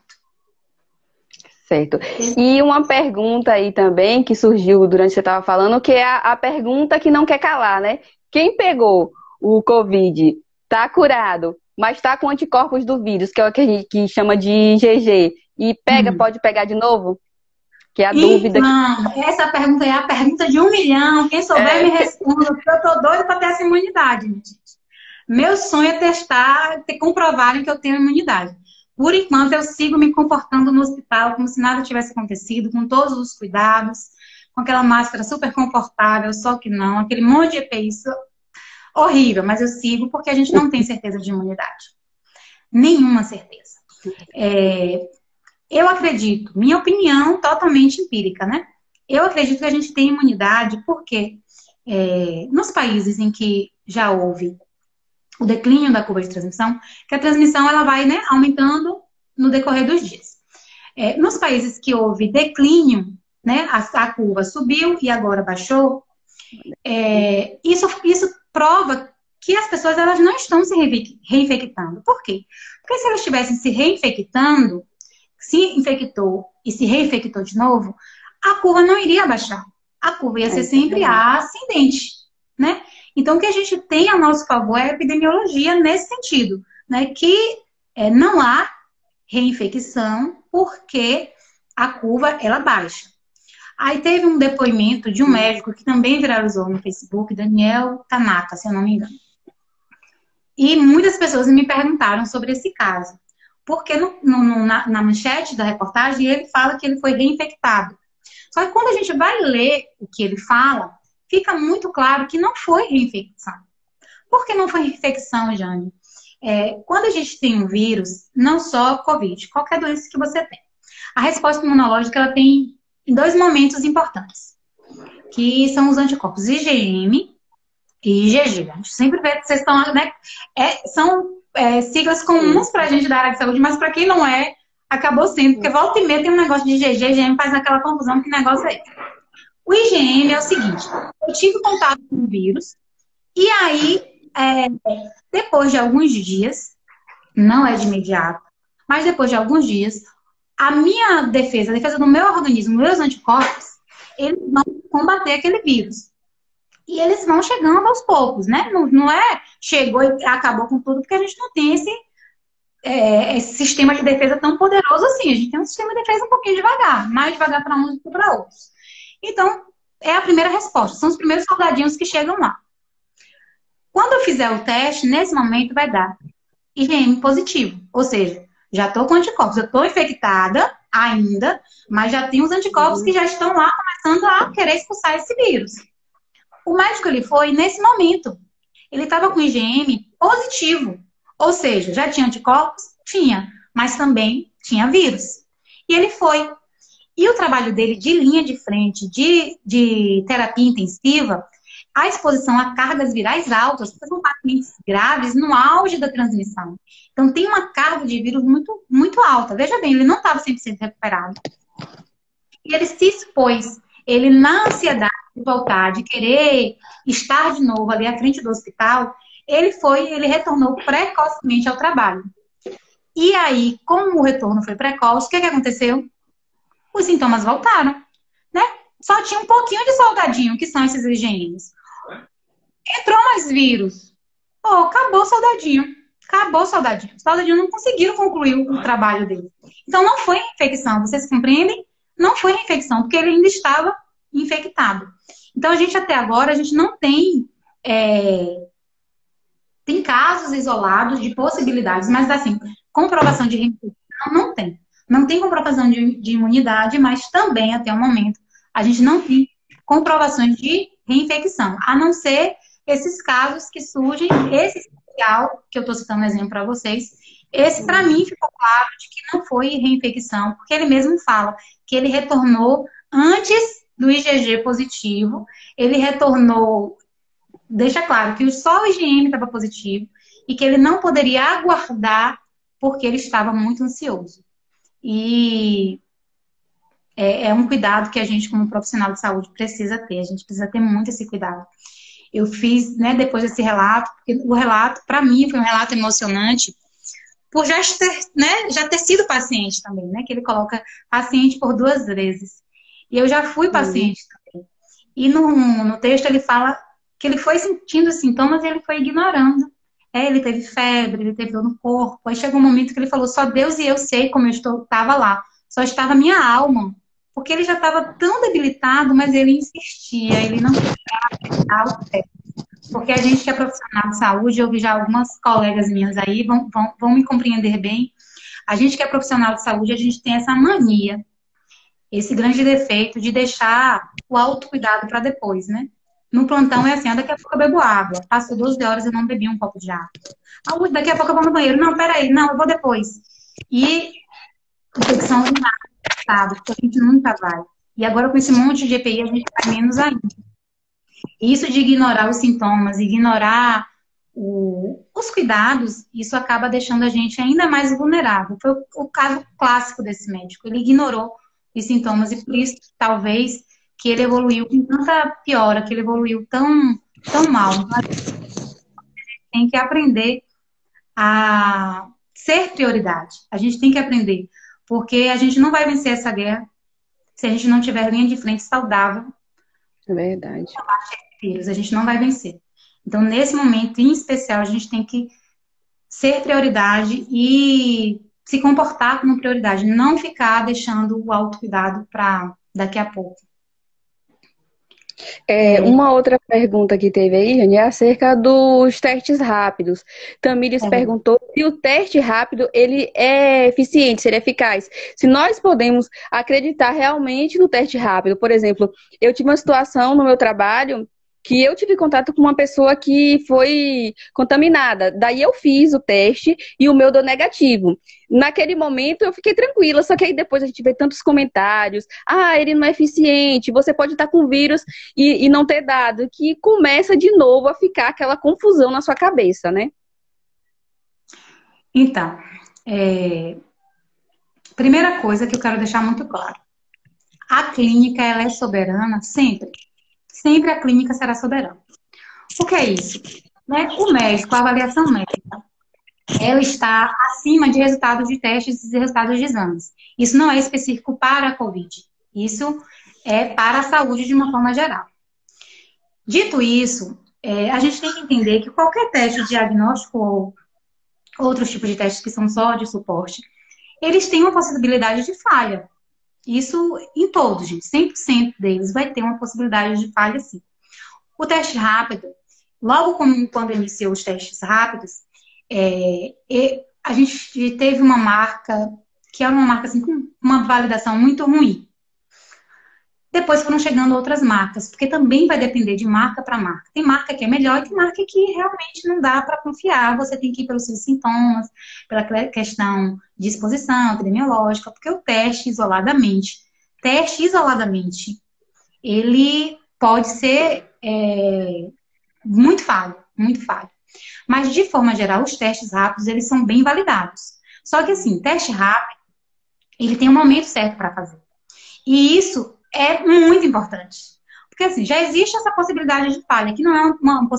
Certo. E uma pergunta aí também que surgiu durante que você estava falando, que é a pergunta que não quer calar, né? Quem pegou o Covid, tá curado, mas está com anticorpos do vírus, que é o que a gente chama de IgG, e pode pegar de novo? Que é a dúvida. Então, essa pergunta é a pergunta de 1 milhão. Quem souber me responda, porque eu tô doida para ter essa imunidade, gente. Meu sonho é testar, comprovarem que eu tenho imunidade. Por enquanto, eu sigo me comportando no hospital como se nada tivesse acontecido, com todos os cuidados, com aquela máscara super confortável, só que não, aquele monte de EPI, isso horrível, mas eu sigo porque a gente não tem certeza de imunidade. Nenhuma certeza. Eu acredito, minha opinião totalmente empírica, né? Eu acredito que a gente tem imunidade porque nos países em que já houve o declínio da curva de transmissão, que a transmissão ela vai, né, aumentando no decorrer dos dias. Nos países que houve declínio, né, a curva subiu e agora baixou, isso prova que as pessoas elas não estão se reinfectando. Por quê? Porque se elas estivessem se reinfectando, se infectou e se reinfectou de novo, a curva não iria baixar. A curva ia ser sempre ascendente, né? Então, o que a gente tem a nosso favor é a epidemiologia nesse sentido, né? Que não há reinfecção porque a curva, ela baixa. Aí teve um depoimento de um médico que também viralizou no Facebook, Daniel Tanaka, se eu não me engano. E muitas pessoas me perguntaram sobre esse caso. Porque na manchete da reportagem ele fala que ele foi reinfectado. Só que quando a gente vai ler o que ele fala, fica muito claro que não foi reinfecção. Por que não foi reinfecção, Jane? Quando a gente tem um vírus, não só Covid, qualquer doença que você tem, a resposta imunológica ela tem 2 momentos importantes, que são os anticorpos IgM e IgG. A gente sempre vê que vocês estão, né? São siglas comuns para a gente da área de saúde, mas para quem não acabou sendo, porque volta e meia tem um negócio de IgG, IgM faz aquela confusão, que negócio é esse? O IgM é o seguinte, eu tive contato com o vírus, e aí, depois de alguns dias, não é de imediato, mas depois de alguns dias, a minha defesa, a defesa do meu organismo, meus anticorpos, eles vão combater aquele vírus. E eles vão chegando aos poucos, né? Não chegou e acabou com tudo, porque a gente não tem esse sistema de defesa tão poderoso assim. A gente tem um sistema de defesa um pouquinho devagar, mais devagar para uns do que para outros. Então, é a primeira resposta. São os primeiros soldadinhos que chegam lá. Quando eu fizer o teste, nesse momento vai dar IgM positivo. Ou seja, já estou com anticorpos. Eu estou infectada ainda, mas já tenho os anticorpos que já estão lá começando a querer expulsar esse vírus. O médico, ele foi nesse momento. Ele estava com IgM positivo. Ou seja, já tinha anticorpos? Tinha. Mas também tinha vírus. E ele foi. E o trabalho dele de linha de frente, de terapia intensiva, a exposição a cargas virais altas, porque são pacientes graves no auge da transmissão. Então, tem uma carga de vírus muito, muito alta. Veja bem, ele não estava 100% recuperado. E ele se expôs. Ele, na ansiedade de voltar, de querer estar de novo ali à frente do hospital, ele retornou precocemente ao trabalho. E aí, como o retorno foi precoce, o que aconteceu? Os sintomas voltaram, né? Só tinha um pouquinho de soldadinho, que são esses IgMs. Entrou mais vírus. Acabou o soldadinho. Acabou o soldadinho. Os soldadinhos não conseguiram concluir o trabalho dele. Então, não foi infecção. Vocês compreendem? Não foi infecção, porque ele ainda estava infectado. Então, até agora, a gente não tem... Tem casos isolados de possibilidades, mas, assim, comprovação de reinfecção não tem. Não tem comprovação de imunidade, mas também, até o momento, a gente não tem comprovações de reinfecção, a não ser esses casos que surgem, esse especial, que eu estou citando um exemplo para vocês, esse, para mim, ficou claro de que não foi reinfecção, porque ele mesmo fala que ele retornou antes do IgG positivo, ele retornou, deixa claro que só o IgM estava positivo e que ele não poderia aguardar porque ele estava muito ansioso. E é um cuidado que a gente, como profissional de saúde, precisa ter. A gente precisa ter muito esse cuidado. Eu fiz, né, depois desse relato, porque o relato, para mim, foi um relato emocionante, por já ter sido paciente também, né? Que ele coloca paciente por 2 vezes. E eu já fui paciente também. E no texto ele fala que ele foi sentindo sintomas e ele foi ignorando. Ele teve febre, ele teve dor no corpo. Aí chegou um momento que ele falou, só Deus e eu sei como eu estava lá. Só estava minha alma. Porque ele já estava tão debilitado, mas ele insistia, ele não queria aceitar o pé. Porque a gente que é profissional de saúde, eu vi já algumas colegas minhas aí, vão me compreender bem. A gente que é profissional de saúde, a gente tem essa mania, esse grande defeito de deixar o autocuidado para depois, né? No plantão é assim, daqui a pouco eu bebo água. Passou 12 horas e eu não bebi um copo de água. Daqui a pouco eu vou no banheiro. Não, peraí, não, eu vou depois. E infecção urinária, sabe? Porque a gente nunca vai. E agora com esse monte de EPI, a gente vai menos ainda. Isso de ignorar os sintomas, ignorar os cuidados, isso acaba deixando a gente ainda mais vulnerável. Foi o caso clássico desse médico. Ele ignorou os sintomas e por isso, talvez, que ele evoluiu com tanta piora, que ele evoluiu tão mal. Então, a gente tem que aprender a ser prioridade. A gente tem que aprender, porque a gente não vai vencer essa guerra se a gente não tiver linha de frente saudável. É verdade. A gente não vai vencer. Então, nesse momento, em especial, a gente tem que ser prioridade e se comportar como prioridade. Não ficar deixando o autocuidado para daqui a pouco. Uma outra pergunta que teve aí, Jane, é acerca dos testes rápidos. Tamires perguntou se o teste rápido ele é eficiente, se ele é eficaz. Se nós podemos acreditar realmente no teste rápido. Por exemplo, eu tive uma situação no meu trabalho que eu tive contato com uma pessoa que foi contaminada. Daí eu fiz o teste e o meu deu negativo. Naquele momento eu fiquei tranquila, só que aí depois a gente vê tantos comentários. Ele não é eficiente, você pode estar com vírus e não ter dado. Que começa de novo a ficar aquela confusão na sua cabeça, né? Então, primeira coisa que eu quero deixar muito claro. A clínica, ela é soberana sempre. Sempre a clínica será soberana. O que é isso? Né? O médico, a avaliação médica, ela está acima de resultados de testes e resultados de exames. Isso não é específico para a COVID. Isso é para a saúde de uma forma geral. Dito isso, a gente tem que entender que qualquer teste de diagnóstico ou outros tipos de testes que são só de suporte, eles têm uma possibilidade de falha. Isso em todos, gente. 100% deles vai ter uma possibilidade de falha, sim. O teste rápido, logo quando iniciou os testes rápidos, a gente teve uma marca, que era uma marca assim, com uma validação muito ruim. Depois foram chegando outras marcas, porque também vai depender de marca para marca. Tem marca que é melhor e tem marca que realmente não dá para confiar. Você tem que ir pelos seus sintomas, pela questão de exposição epidemiológica, porque o teste isoladamente, ele pode ser muito falho, muito falho. Mas, de forma geral, os testes rápidos, eles são bem validados. Só que, assim, teste rápido, ele tem um momento certo para fazer. E isso é muito importante. Porque, assim, já existe essa possibilidade de falha, que não é uma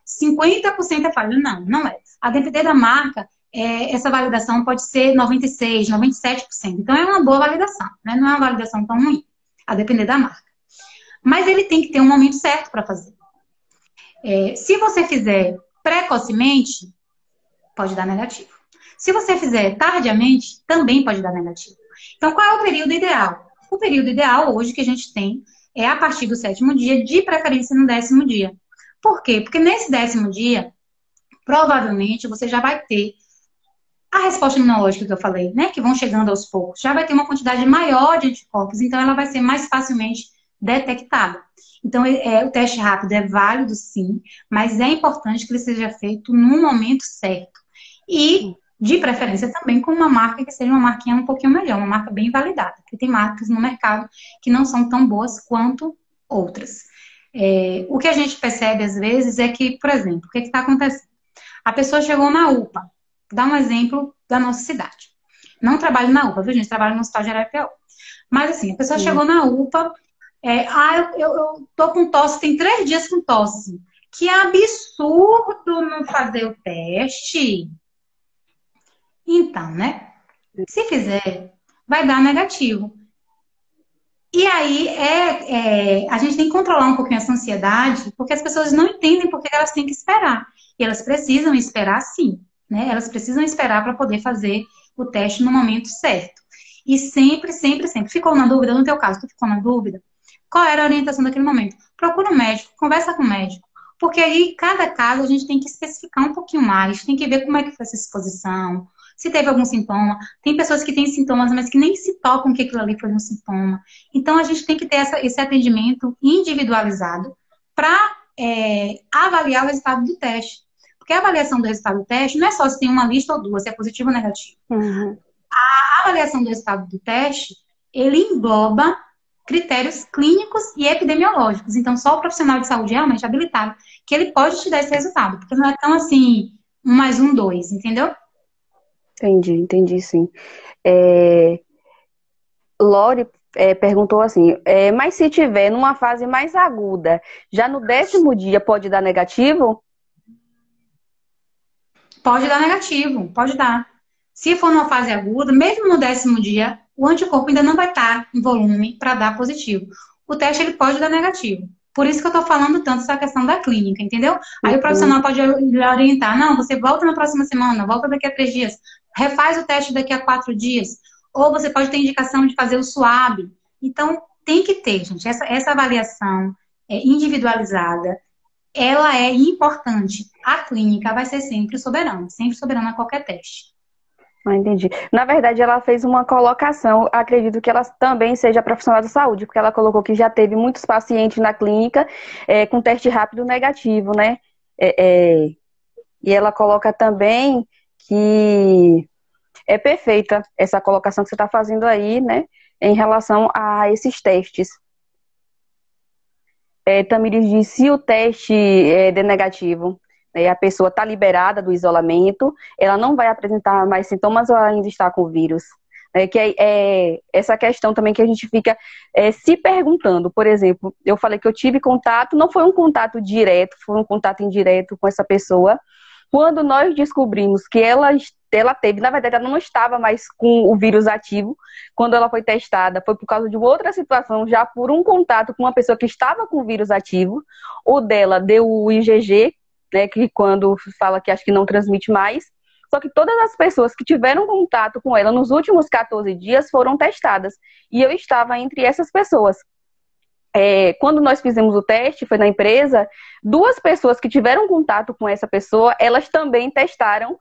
50% é falha. Não, não é. A depender da marca, essa validação pode ser 96%, 97%. Então, é uma boa validação, né? Não é uma validação tão ruim, a depender da marca. Mas ele tem que ter um momento certo para fazer. Se você fizer precocemente, pode dar negativo. Se você fizer tardiamente, também pode dar negativo. Então, qual é o período ideal? O período ideal hoje que a gente tem é a partir do 7º dia, de preferência no 10º dia. Por quê? Porque nesse 10º dia, provavelmente, você já vai ter a resposta imunológica que eu falei, né? Que vão chegando aos poucos. Já vai ter uma quantidade maior de anticorpos, então ela vai ser mais facilmente detectada. Então, o teste rápido é válido, sim, mas é importante que ele seja feito no momento certo. E, de preferência, também com uma marca que seja uma marquinha um pouquinho melhor, uma marca bem validada. Porque tem marcas no mercado que não são tão boas quanto outras. O que a gente percebe, às vezes, é que, por exemplo, o que está acontecendo? A pessoa chegou na UPA. Vou dar um exemplo da nossa cidade. Não trabalho na UPA, viu, gente? Trabalho no Hospital de Ararapiauí. Mas, assim, a pessoa chegou na UPA... eu tô com tosse, tem 3 dias com tosse. Que absurdo não fazer o teste. Então, né? Se fizer, vai dar negativo. E aí a gente tem que controlar um pouquinho essa ansiedade, porque as pessoas não entendem por que elas têm que esperar. E elas precisam esperar sim, né? Elas precisam esperar para poder fazer o teste no momento certo. E sempre, sempre, sempre. Ficou na dúvida? No teu caso, tu ficou na dúvida? Qual era a orientação daquele momento? Procura um médico, conversa com o médico. Porque aí, cada caso, a gente tem que especificar um pouquinho mais, tem que ver como é que foi essa exposição, se teve algum sintoma. Tem pessoas que têm sintomas, mas que nem se tocam que aquilo ali foi um sintoma. Então, a gente tem que ter esse atendimento individualizado para avaliar o resultado do teste. Porque a avaliação do resultado do teste não é só se tem uma lista ou duas, se é positivo ou negativo. Uhum. A avaliação do resultado do teste, ele engloba critérios clínicos e epidemiológicos. Então, só o profissional de saúde realmente habilitado que ele pode te dar esse resultado. Porque não é tão assim, 1 mais 1, 2, entendeu? Entendi sim. Lore perguntou assim, mas se tiver numa fase mais aguda, já no 10º dia pode dar negativo? Pode dar negativo, pode dar. Se for numa fase aguda, mesmo no 10º dia, o anticorpo ainda não vai estar em volume para dar positivo. O teste ele pode dar negativo. Por isso que eu estou falando tanto essa questão da clínica, entendeu? Aí o profissional pode lhe orientar, não, você volta na próxima semana, volta daqui a 3 dias, refaz o teste daqui a 4 dias, ou você pode ter indicação de fazer o SWAB. Então, tem que ter, gente, essa avaliação individualizada, ela é importante. A clínica vai ser sempre soberana a qualquer teste. Entendi. Na verdade, ela fez uma colocação, acredito que ela também seja profissional da saúde, porque ela colocou que já teve muitos pacientes na clínica com teste rápido negativo, né? E ela coloca também que é perfeita essa colocação que você está fazendo aí, né? Em relação a esses testes. Tamires diz, se o teste der negativo, a pessoa está liberada do isolamento, ela não vai apresentar mais sintomas ou ainda está com o vírus. Que é essa questão também que a gente fica se perguntando. Por exemplo, eu falei que eu tive contato, não foi um contato direto, foi um contato indireto com essa pessoa. Quando nós descobrimos que ela teve, na verdade, ela não estava mais com o vírus ativo, quando ela foi testada, foi por causa de outra situação, já por um contato com uma pessoa que estava com o vírus ativo, o dela deu o IgG, né, que quando fala que acho que não transmite mais, só que todas as pessoas que tiveram contato com ela nos últimos 14 dias foram testadas, e eu estava entre essas pessoas. Quando nós fizemos o teste, foi na empresa, 2 pessoas que tiveram contato com essa pessoa, elas também testaram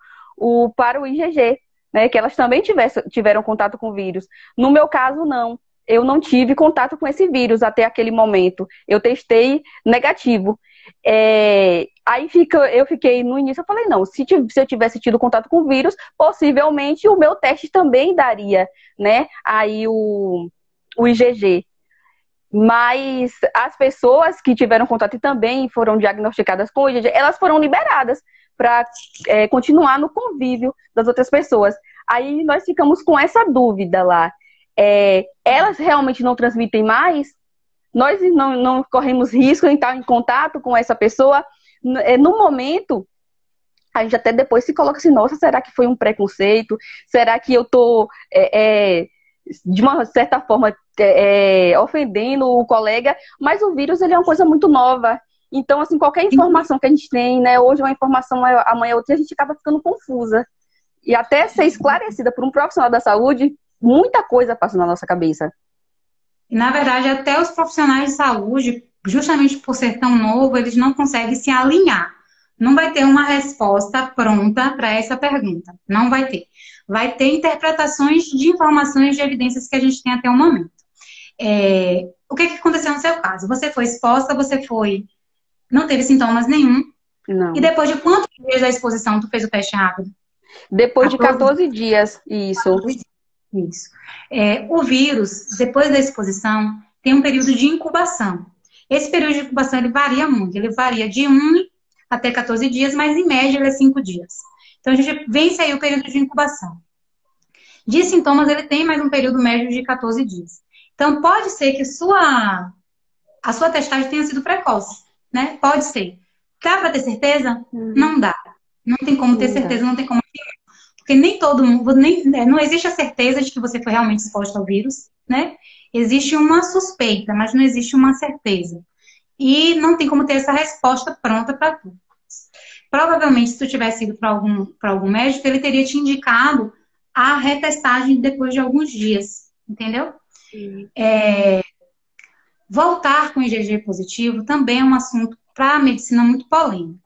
para o IgG, né, que elas também tiveram contato com o vírus. No meu caso, não. Eu não tive contato com esse vírus até aquele momento. Eu testei negativo. Aí eu fiquei no início, eu falei, não, se eu tivesse tido contato com o vírus, possivelmente o meu teste também daria, né, aí o IgG. Mas as pessoas que tiveram contato e também foram diagnosticadas com o IgG, elas foram liberadas para continuar no convívio das outras pessoas. Aí nós ficamos com essa dúvida lá. Elas realmente não transmitem mais? Nós não corremos risco em estar em contato com essa pessoa? No momento, a gente até depois se coloca assim, nossa, será que foi um preconceito? Será que eu estou, de uma certa forma, ofendendo o colega? Mas o vírus, ele é uma coisa muito nova. Então, assim, qualquer informação que a gente tem, né, hoje uma informação, amanhã outra, a gente acaba ficando confusa. E até ser esclarecida por um profissional da saúde, muita coisa passa na nossa cabeça. Na verdade, até os profissionais de saúde, justamente por ser tão novo, eles não conseguem se alinhar. Não vai ter uma resposta pronta para essa pergunta. Não vai ter. Vai ter interpretações de informações, de evidências que a gente tem até o momento. O que aconteceu no seu caso? Você foi exposta, não teve sintomas nenhum. Não. E depois de quantos dias da exposição tu fez o teste rápido? Depois de 14 dias, isso. Isso. O vírus, depois da exposição, tem um período de incubação. Esse período de incubação, ele varia muito. Ele varia de 1 até 14 dias, mas em média ele é 5 dias. Então a gente vence aí o período de incubação. De sintomas, ele tem mais um período médio de 14 dias. Então pode ser que a sua testagem tenha sido precoce, né? Pode ser. Dá para ter certeza? Não dá. Não tem como ter certeza, não tem como. Porque nem todo mundo, não existe a certeza de que você foi realmente exposto ao vírus, né? existe uma suspeita, mas não existe uma certeza. E não tem como ter essa resposta pronta para tudo. Provavelmente, se tu tivesse ido para algum médico, ele teria te indicado a retestagem depois de alguns dias, entendeu? Voltar com IgG positivo também é um assunto para a medicina muito polêmico.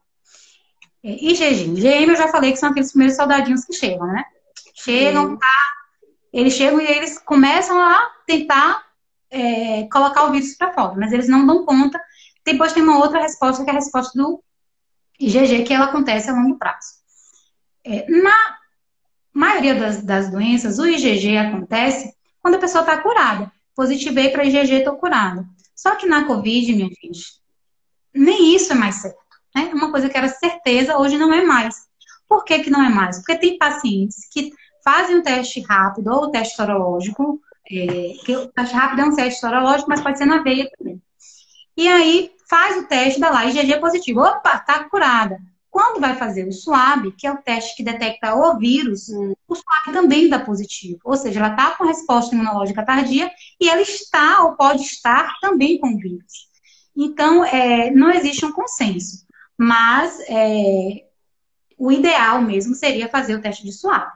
IgG, IgM eu já falei que são aqueles primeiros soldadinhos que chegam, né? Eles chegam e eles começam a tentar colocar o vírus para fora, mas eles não dão conta. Depois tem uma outra resposta, que é a resposta do IgG, que ela acontece a longo prazo. Na maioria das doenças, o IgG acontece quando a pessoa está curada. Positivei para IgG, estou curada. Só que na Covid, minha gente, nem isso é mais certo. Né? Uma coisa que era certeza, hoje não é mais. Por que não é mais? Porque tem pacientes que fazem o teste rápido ou o teste sorológico, que o teste rápido é um teste sorológico, mas pode ser na veia também. E aí faz o teste, dá lá, IgG positivo. Opa, tá curada. Quando vai fazer o SWAB, que é o teste que detecta o vírus, o SWAB também dá positivo. Ou seja, ela está com resposta imunológica tardia e ela está ou pode estar também com o vírus. Então, não existe um consenso. Mas o ideal mesmo seria fazer o teste de SWAB.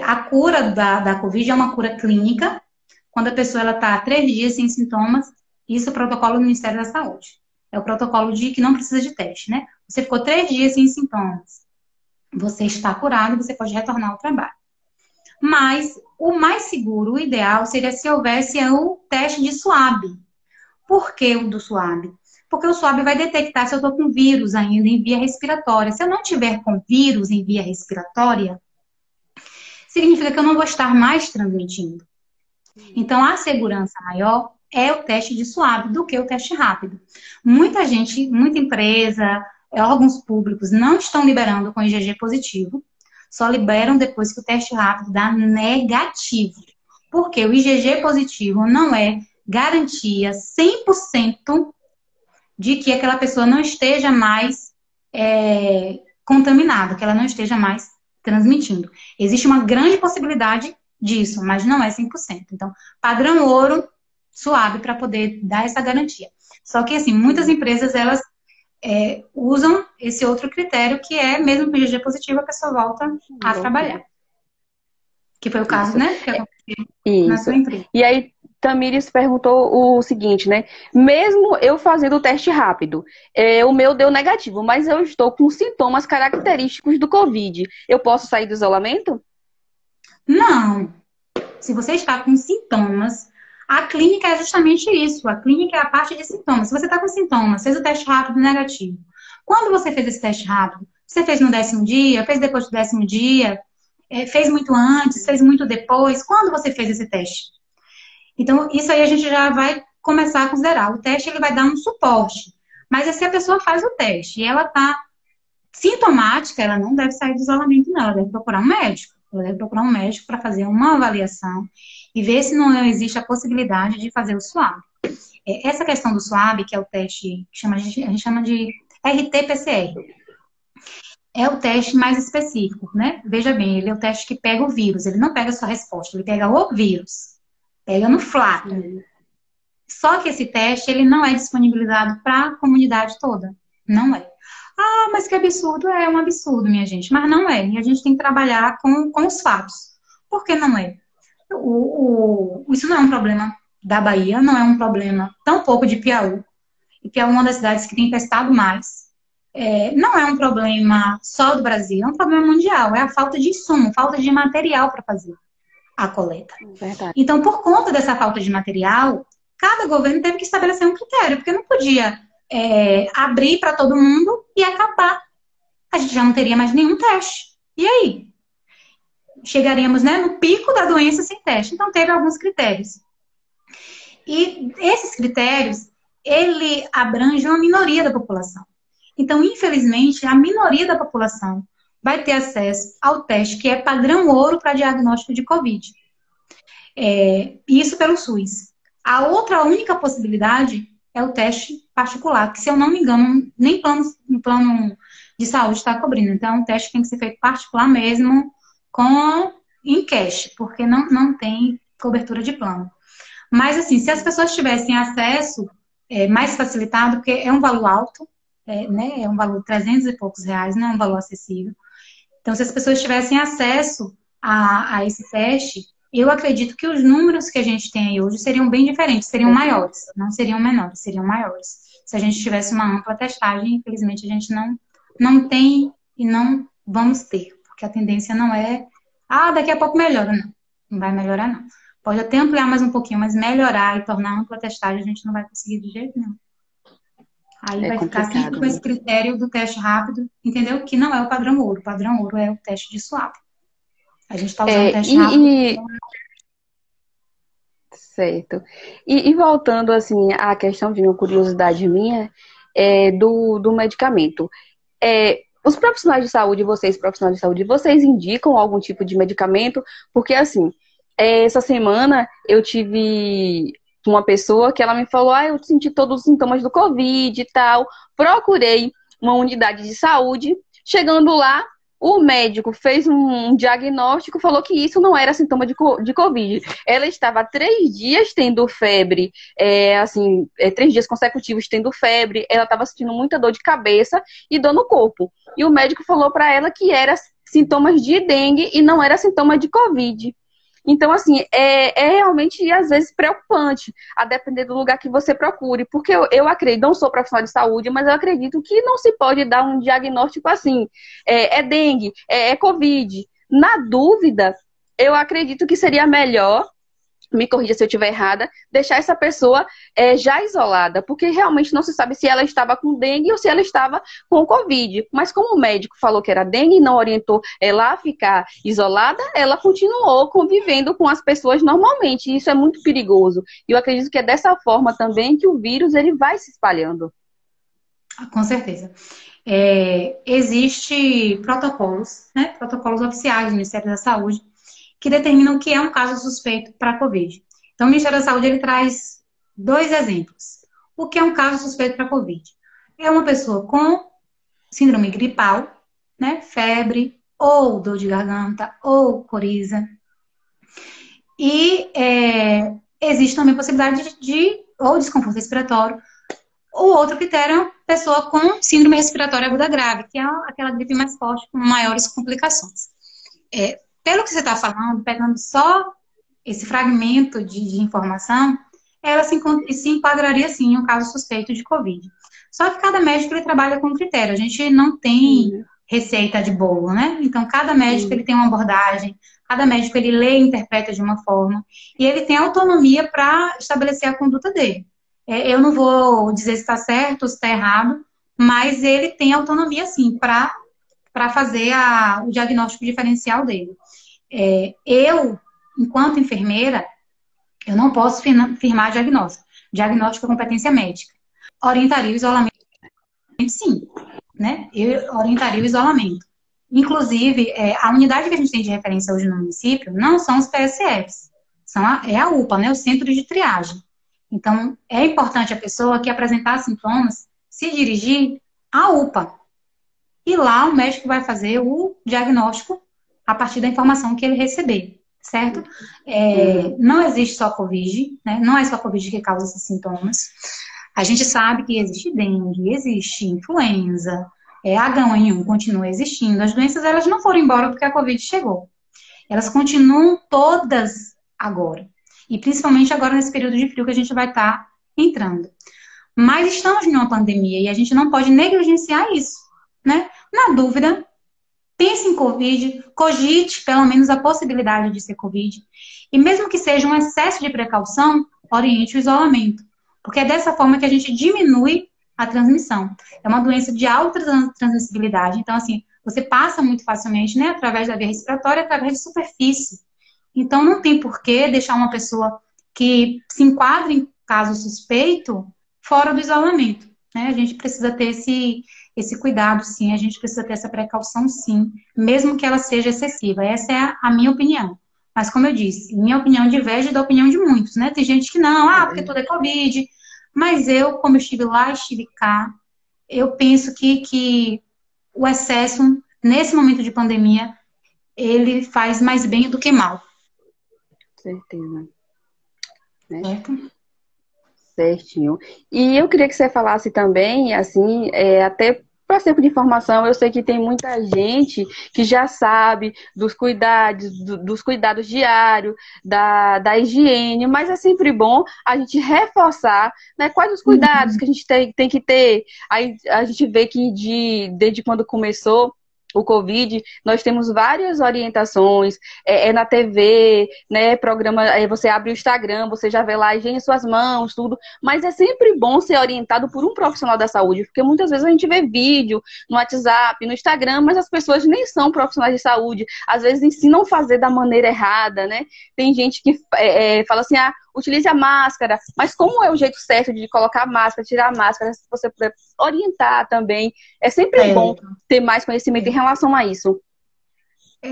A cura da Covid é uma cura clínica. Quando a pessoa está 3 dias sem sintomas, isso é o protocolo do Ministério da Saúde. É o protocolo de que não precisa de teste, né? Você ficou 3 dias sem sintomas. Você está curado e você pode retornar ao trabalho. Mas o mais seguro, o ideal, seria se houvesse o teste de SWAB. Por que o do SWAB? Porque o SWAB vai detectar se eu estou com vírus ainda em via respiratória. Se eu não tiver com vírus em via respiratória, significa que eu não vou estar mais transmitindo. Então, a segurança maior é o teste de SWAB do que o teste rápido. Muita gente, muita empresa, órgãos públicos não estão liberando com IgG positivo, só liberam depois que o teste rápido dá negativo. Porque o IgG positivo não é garantia 100% de que aquela pessoa não esteja mais contaminada, que ela não esteja mais transmitindo. Existe uma grande possibilidade disso, mas não é 100%. Então, padrão ouro, SWAB, para poder dar essa garantia. Só que, assim, muitas empresas, elas usam esse outro critério, que é, mesmo com IgG positivo, a pessoa volta a trabalhar. Que foi o caso, né? Que aconteceu na sua empresa. E aí, Tamires perguntou o seguinte, né? Mesmo eu fazendo o teste rápido, o meu deu negativo, mas eu estou com sintomas característicos do Covid. Eu posso sair do isolamento? Não. Se você está com sintomas, a clínica é justamente isso. A clínica é a parte de sintomas. Se você está com sintomas, fez o teste rápido negativo. Quando você fez esse teste rápido, você fez no 10º dia, fez depois do 10º dia, fez muito antes, fez muito depois. Quando você fez esse teste? Então, isso aí a gente já vai começar a considerar. O teste, ele vai dar um suporte. Mas se a pessoa faz o teste e ela está sintomática, ela não deve sair do isolamento, não. Ela deve procurar um médico. Ela deve procurar um médico para fazer uma avaliação e ver se não existe a possibilidade de fazer o SWAB. Essa questão do SWAB, que é o teste, a gente chama de RT-PCR, é o teste mais específico, né? Veja bem, ele é o teste que pega o vírus, ele não pega só a resposta, ele pega o vírus, pega no flato. Só que esse teste, ele não é disponibilizado para a comunidade toda, não é. Ah, mas que absurdo, é um absurdo, minha gente, mas não é, e a gente tem que trabalhar com os fatos. Por que não é? Isso não é um problema da Bahia, não é um problema tampouco de Piauí, e Piauí é uma das cidades que tem testado mais. Não é um problema só do Brasil, é um problema mundial, é a falta de insumo, falta de material para fazer a coleta. Verdade. Então, por conta dessa falta de material, cada governo teve que estabelecer um critério, porque não podia abrir para todo mundo e acabar. A gente já não teria mais nenhum teste. E aí? Chegaríamos, né, no pico da doença sem teste. Então, teve alguns critérios. E esses critérios, ele abrange uma minoria da população. Então, infelizmente, a minoria da população vai ter acesso ao teste que é padrão ouro para diagnóstico de Covid. Isso pelo SUS. A única possibilidade é o teste particular, que, se eu não me engano, nem plano de saúde está cobrindo. Então, o teste tem que ser feito particular mesmo, em cash, porque não tem cobertura de plano. Mas, assim, se as pessoas tivessem acesso mais facilitado, porque é um valor alto, né? É um valor de 300 e poucos reais, não é um valor acessível. Então, se as pessoas tivessem acesso a esse teste, eu acredito que os números que a gente tem aí hoje seriam bem diferentes, seriam maiores, não seriam menores, seriam maiores. Se a gente tivesse uma ampla testagem, infelizmente a gente não tem e não vamos ter, porque a tendência não é, daqui a pouco melhora, não. Não vai melhorar, não. Pode até ampliar mais um pouquinho, mas melhorar e tornar ampla testagem a gente não vai conseguir de jeito nenhum. Aí É vai ficar sempre complicado, com esse né? critério do teste rápido, entendeu? Que não é o padrão ouro. O padrão ouro é o teste de swab. A gente está usando o É, teste rápido. certo. E voltando, assim, à questão de uma curiosidade minha, do medicamento. Os profissionais de saúde, vocês, profissionais de saúde, vocês indicam algum tipo de medicamento? Porque, assim, essa semana eu tive uma pessoa que ela me falou, eu senti todos os sintomas do Covid e tal. Procurei uma unidade de saúde. Chegando lá, o médico fez um diagnóstico, falou que isso não era sintoma de Covid. Ela estava há 3 dias tendo febre, 3 dias consecutivos tendo febre, ela estava sentindo muita dor de cabeça e dor no corpo. E o médico falou para ela que era sintomas de dengue e não era sintoma de Covid. Então, assim, é realmente, às vezes, preocupante, a depender do lugar que você procure. Porque eu acredito, não sou profissional de saúde, mas eu acredito que não se pode dar um diagnóstico assim, dengue, Covid. Na dúvida, eu acredito que seria melhor, me corrija se eu estiver errada, deixar essa pessoa já isolada, porque realmente não se sabe se ela estava com dengue ou se ela estava com Covid. Mas como o médico falou que era dengue e não orientou ela a ficar isolada, ela continuou convivendo com as pessoas normalmente. E isso é muito perigoso. E eu acredito que é dessa forma também que o vírus ele vai se espalhando. Com certeza. Existe protocolos, né? Protocolos oficiais do Ministério da Saúde, que determinam o que é um caso suspeito para a Covid. Então, o Ministério da Saúde ele traz 2 exemplos. O que é um caso suspeito para a Covid? É uma pessoa com síndrome gripal, né? Febre, ou dor de garganta, ou coriza. E existe também a possibilidade de ou desconforto respiratório. O outro critério é uma pessoa com síndrome respiratória aguda grave, que é aquela gripe mais forte, com maiores complicações. Pelo que você está falando, pegando só esse fragmento de informação, ela se enquadraria, sim, em um caso suspeito de Covid. Só que cada médico ele trabalha com critério. A gente não tem receita de bolo, né? Então, cada médico ele tem uma abordagem, cada médico ele lê e interpreta de uma forma, e ele tem autonomia para estabelecer a conduta dele. Eu não vou dizer se está certo ou se está errado, mas ele tem autonomia, sim, para fazer o diagnóstico diferencial dele. Eu, enquanto enfermeira, eu não posso firmar diagnóstico. Diagnóstico é competência médica. Orientaria o isolamento, sim, né? Eu orientaria o isolamento. Inclusive, a unidade que a gente tem de referência hoje no município não são os PSFs, é a UPA, né? O Centro de Triagem. Então, é importante a pessoa que apresentar sintomas se dirigir à UPA. E lá o médico vai fazer o diagnóstico a partir da informação que ele receber, certo? Não existe só Covid, né? Não é só Covid que causa esses sintomas. A gente sabe que existe dengue, existe influenza, H1N1 continua existindo. As doenças, elas não foram embora porque a Covid chegou. Elas continuam todas agora. E principalmente agora nesse período de frio que a gente vai estar entrando. Mas estamos em uma pandemia e a gente não pode negligenciar isso, né? Na dúvida, pense em Covid, cogite pelo menos a possibilidade de ser Covid. E mesmo que seja um excesso de precaução, oriente o isolamento. Porque é dessa forma que a gente diminui a transmissão. É uma doença de alta transmissibilidade. Então, assim, você passa muito facilmente, né? Através da via respiratória, através de superfície. Então, não tem por que deixar uma pessoa que se enquadra em caso suspeito fora do isolamento, né? A gente precisa ter esse cuidado, sim. A gente precisa ter essa precaução, sim. Mesmo que ela seja excessiva. Essa é a minha opinião. Mas, como eu disse, minha opinião diverge da opinião de muitos, né? Tem gente que não, porque tudo é Covid. Mas eu, como estive lá, estive cá, eu penso que o excesso, nesse momento de pandemia, ele faz mais bem do que mal. Certeza. né? Certo? Certinho. E eu queria que você falasse também, assim, até para tempo de informação, eu sei que tem muita gente que já sabe dos cuidados diários, da higiene, mas é sempre bom a gente reforçar, né, quais os cuidados Uhum. que a gente tem que ter. Aí a gente vê que desde quando começou o Covid, nós temos várias orientações, na TV, né, programa, você abre o Instagram, você já vê lá, higiene suas mãos, tudo. Mas é sempre bom ser orientado por um profissional da saúde, porque muitas vezes a gente vê vídeo no WhatsApp, no Instagram, mas as pessoas nem são profissionais de saúde. Às vezes ensinam a fazer da maneira errada, né? Tem gente que fala assim, utilize a máscara, mas como é o jeito certo de colocar a máscara, tirar a máscara, se você puder orientar também, é sempre bom É, ter mais conhecimento em é. relação a isso.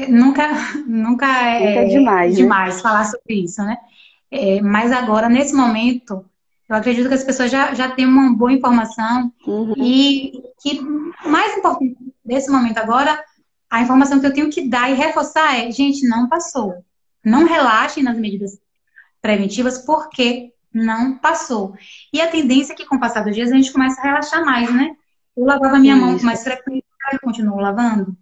Nunca, nunca Nunca é é demais, né? demais falar sobre isso, né? Mas agora, nesse momento, eu acredito que as pessoas já têm uma boa informação Uhum. e que mais importante nesse momento agora, a informação que eu tenho que dar e reforçar é, gente, não passou. Não relaxem nas medidas preventivas porque não passou. E a tendência é que com o passar dos dias a gente começa a relaxar mais, né? Eu lavava minha mão com Isso. mais frequência, eu continuo lavando.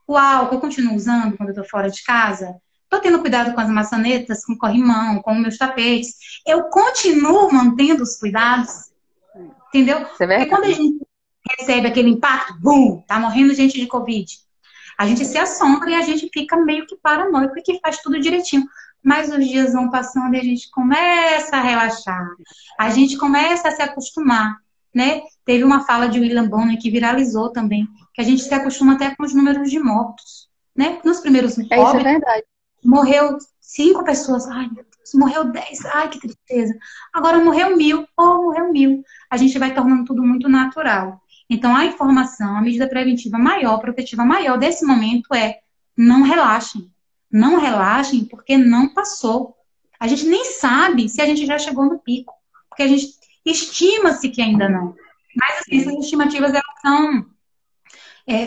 O álcool eu continuo usando quando eu tô fora de casa. Tô tendo cuidado com as maçanetas, com o corrimão, com os meus tapetes. Eu continuo mantendo os cuidados, entendeu? Isso é Porque quando a verdade. gente recebe aquele impacto, bum, tá morrendo gente de Covid. A gente se assombra e a gente fica meio que paranoico e que faz tudo direitinho. Mas os dias vão passando e a gente começa a relaxar. A gente começa a se acostumar, né? Teve uma fala de William Bonner que viralizou também, que a gente se acostuma até com os números de mortos, né? Nos primeiros Isso é óbitos, verdade. morreu 5 pessoas. Ai, meu Deus, morreu 10. Ai, que tristeza. Agora morreu 1.000. Oh, morreu 1.000. A gente vai tornando tudo muito natural. Então, a informação, a medida preventiva maior, protetiva maior desse momento é não relaxem. Não relaxem porque não passou. A gente nem sabe se a gente já chegou no pico. Porque a gente estima-se que ainda não. Mas, assim, essas estimativas, elas são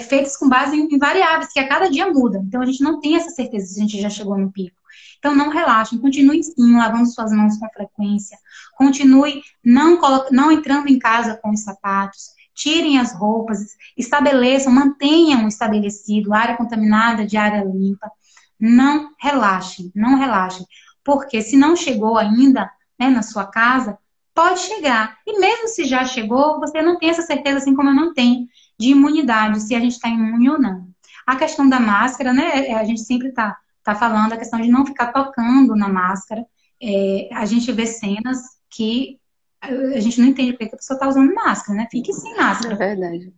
feitas com base em variáveis que a cada dia mudam. Então, a gente não tem essa certeza se a gente já chegou no pico. Então, não relaxem, continuem sim lavando suas mãos com frequência, continue não entrando em casa com os sapatos, tirem as roupas, estabeleçam, mantenham estabelecido área contaminada de área limpa. Não relaxem, não relaxem. Porque se não chegou ainda, né, na sua casa, pode chegar. E mesmo se já chegou, você não tem essa certeza, assim como eu não tenho, de imunidade, se a gente está imune ou não. A questão da máscara, né? A gente sempre tá falando a questão de não ficar tocando na máscara. A gente vê cenas que a gente não entende porque a pessoa está usando máscara, né? Fique sem É máscara. verdade.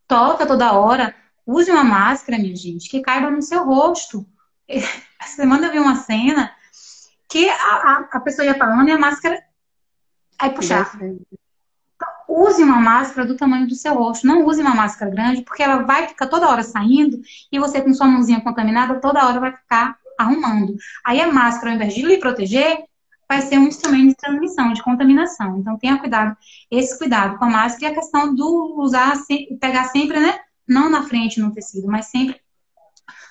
Toca toda hora. Use uma máscara, minha gente, que caiba no seu rosto. Essa semana eu vi uma cena que a pessoa ia falando e a máscara aí puxava. Desce. Use uma máscara do tamanho do seu rosto. Não use uma máscara grande, porque ela vai ficar toda hora saindo e você com sua mãozinha contaminada toda hora vai ficar arrumando. Aí a máscara, ao invés de lhe proteger, vai ser um instrumento de transmissão, de contaminação. Então tenha cuidado, esse cuidado com a máscara e a questão do usar, pegar sempre, né? Não na frente no tecido, mas sempre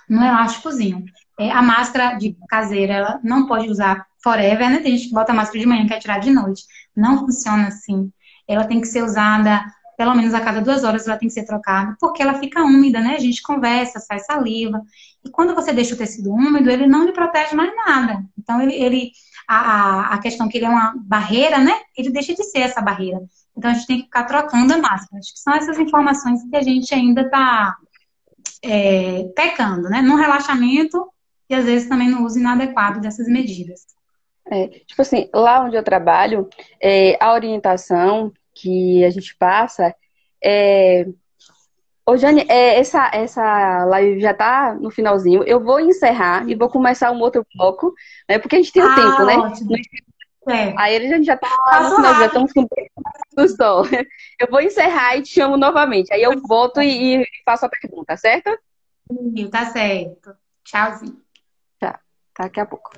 no elásticozinho. A máscara de caseira, ela não pode usar forever, né? Tem gente que bota a máscara de manhã e quer tirar de noite. Não funciona assim. Ela tem que ser usada pelo menos a cada 2 horas, ela tem que ser trocada, porque ela fica úmida, né? A gente conversa, sai saliva. E quando você deixa o tecido úmido, ele não lhe protege mais nada. Então, a questão que ele é uma barreira, né? Ele deixa de ser essa barreira. Então, a gente tem que ficar trocando a máscara. Acho que são essas informações que a gente ainda está pecando, né? No relaxamento e às vezes também no uso inadequado dessas medidas. Tipo assim, lá onde eu trabalho, a orientação que a gente passa é. Ô, Jane, essa live já tá no finalzinho. Eu vou encerrar e vou começar um outro bloco, né? Porque a gente tem o tempo, Ah, né? ótimo. Aí a gente já tá no Passo final, já rápido, estamos com o tempo do sol. Eu vou encerrar e te chamo novamente. Aí eu volto e faço a pergunta, certo? tá certo. Tchauzinho. Tá, daqui a pouco.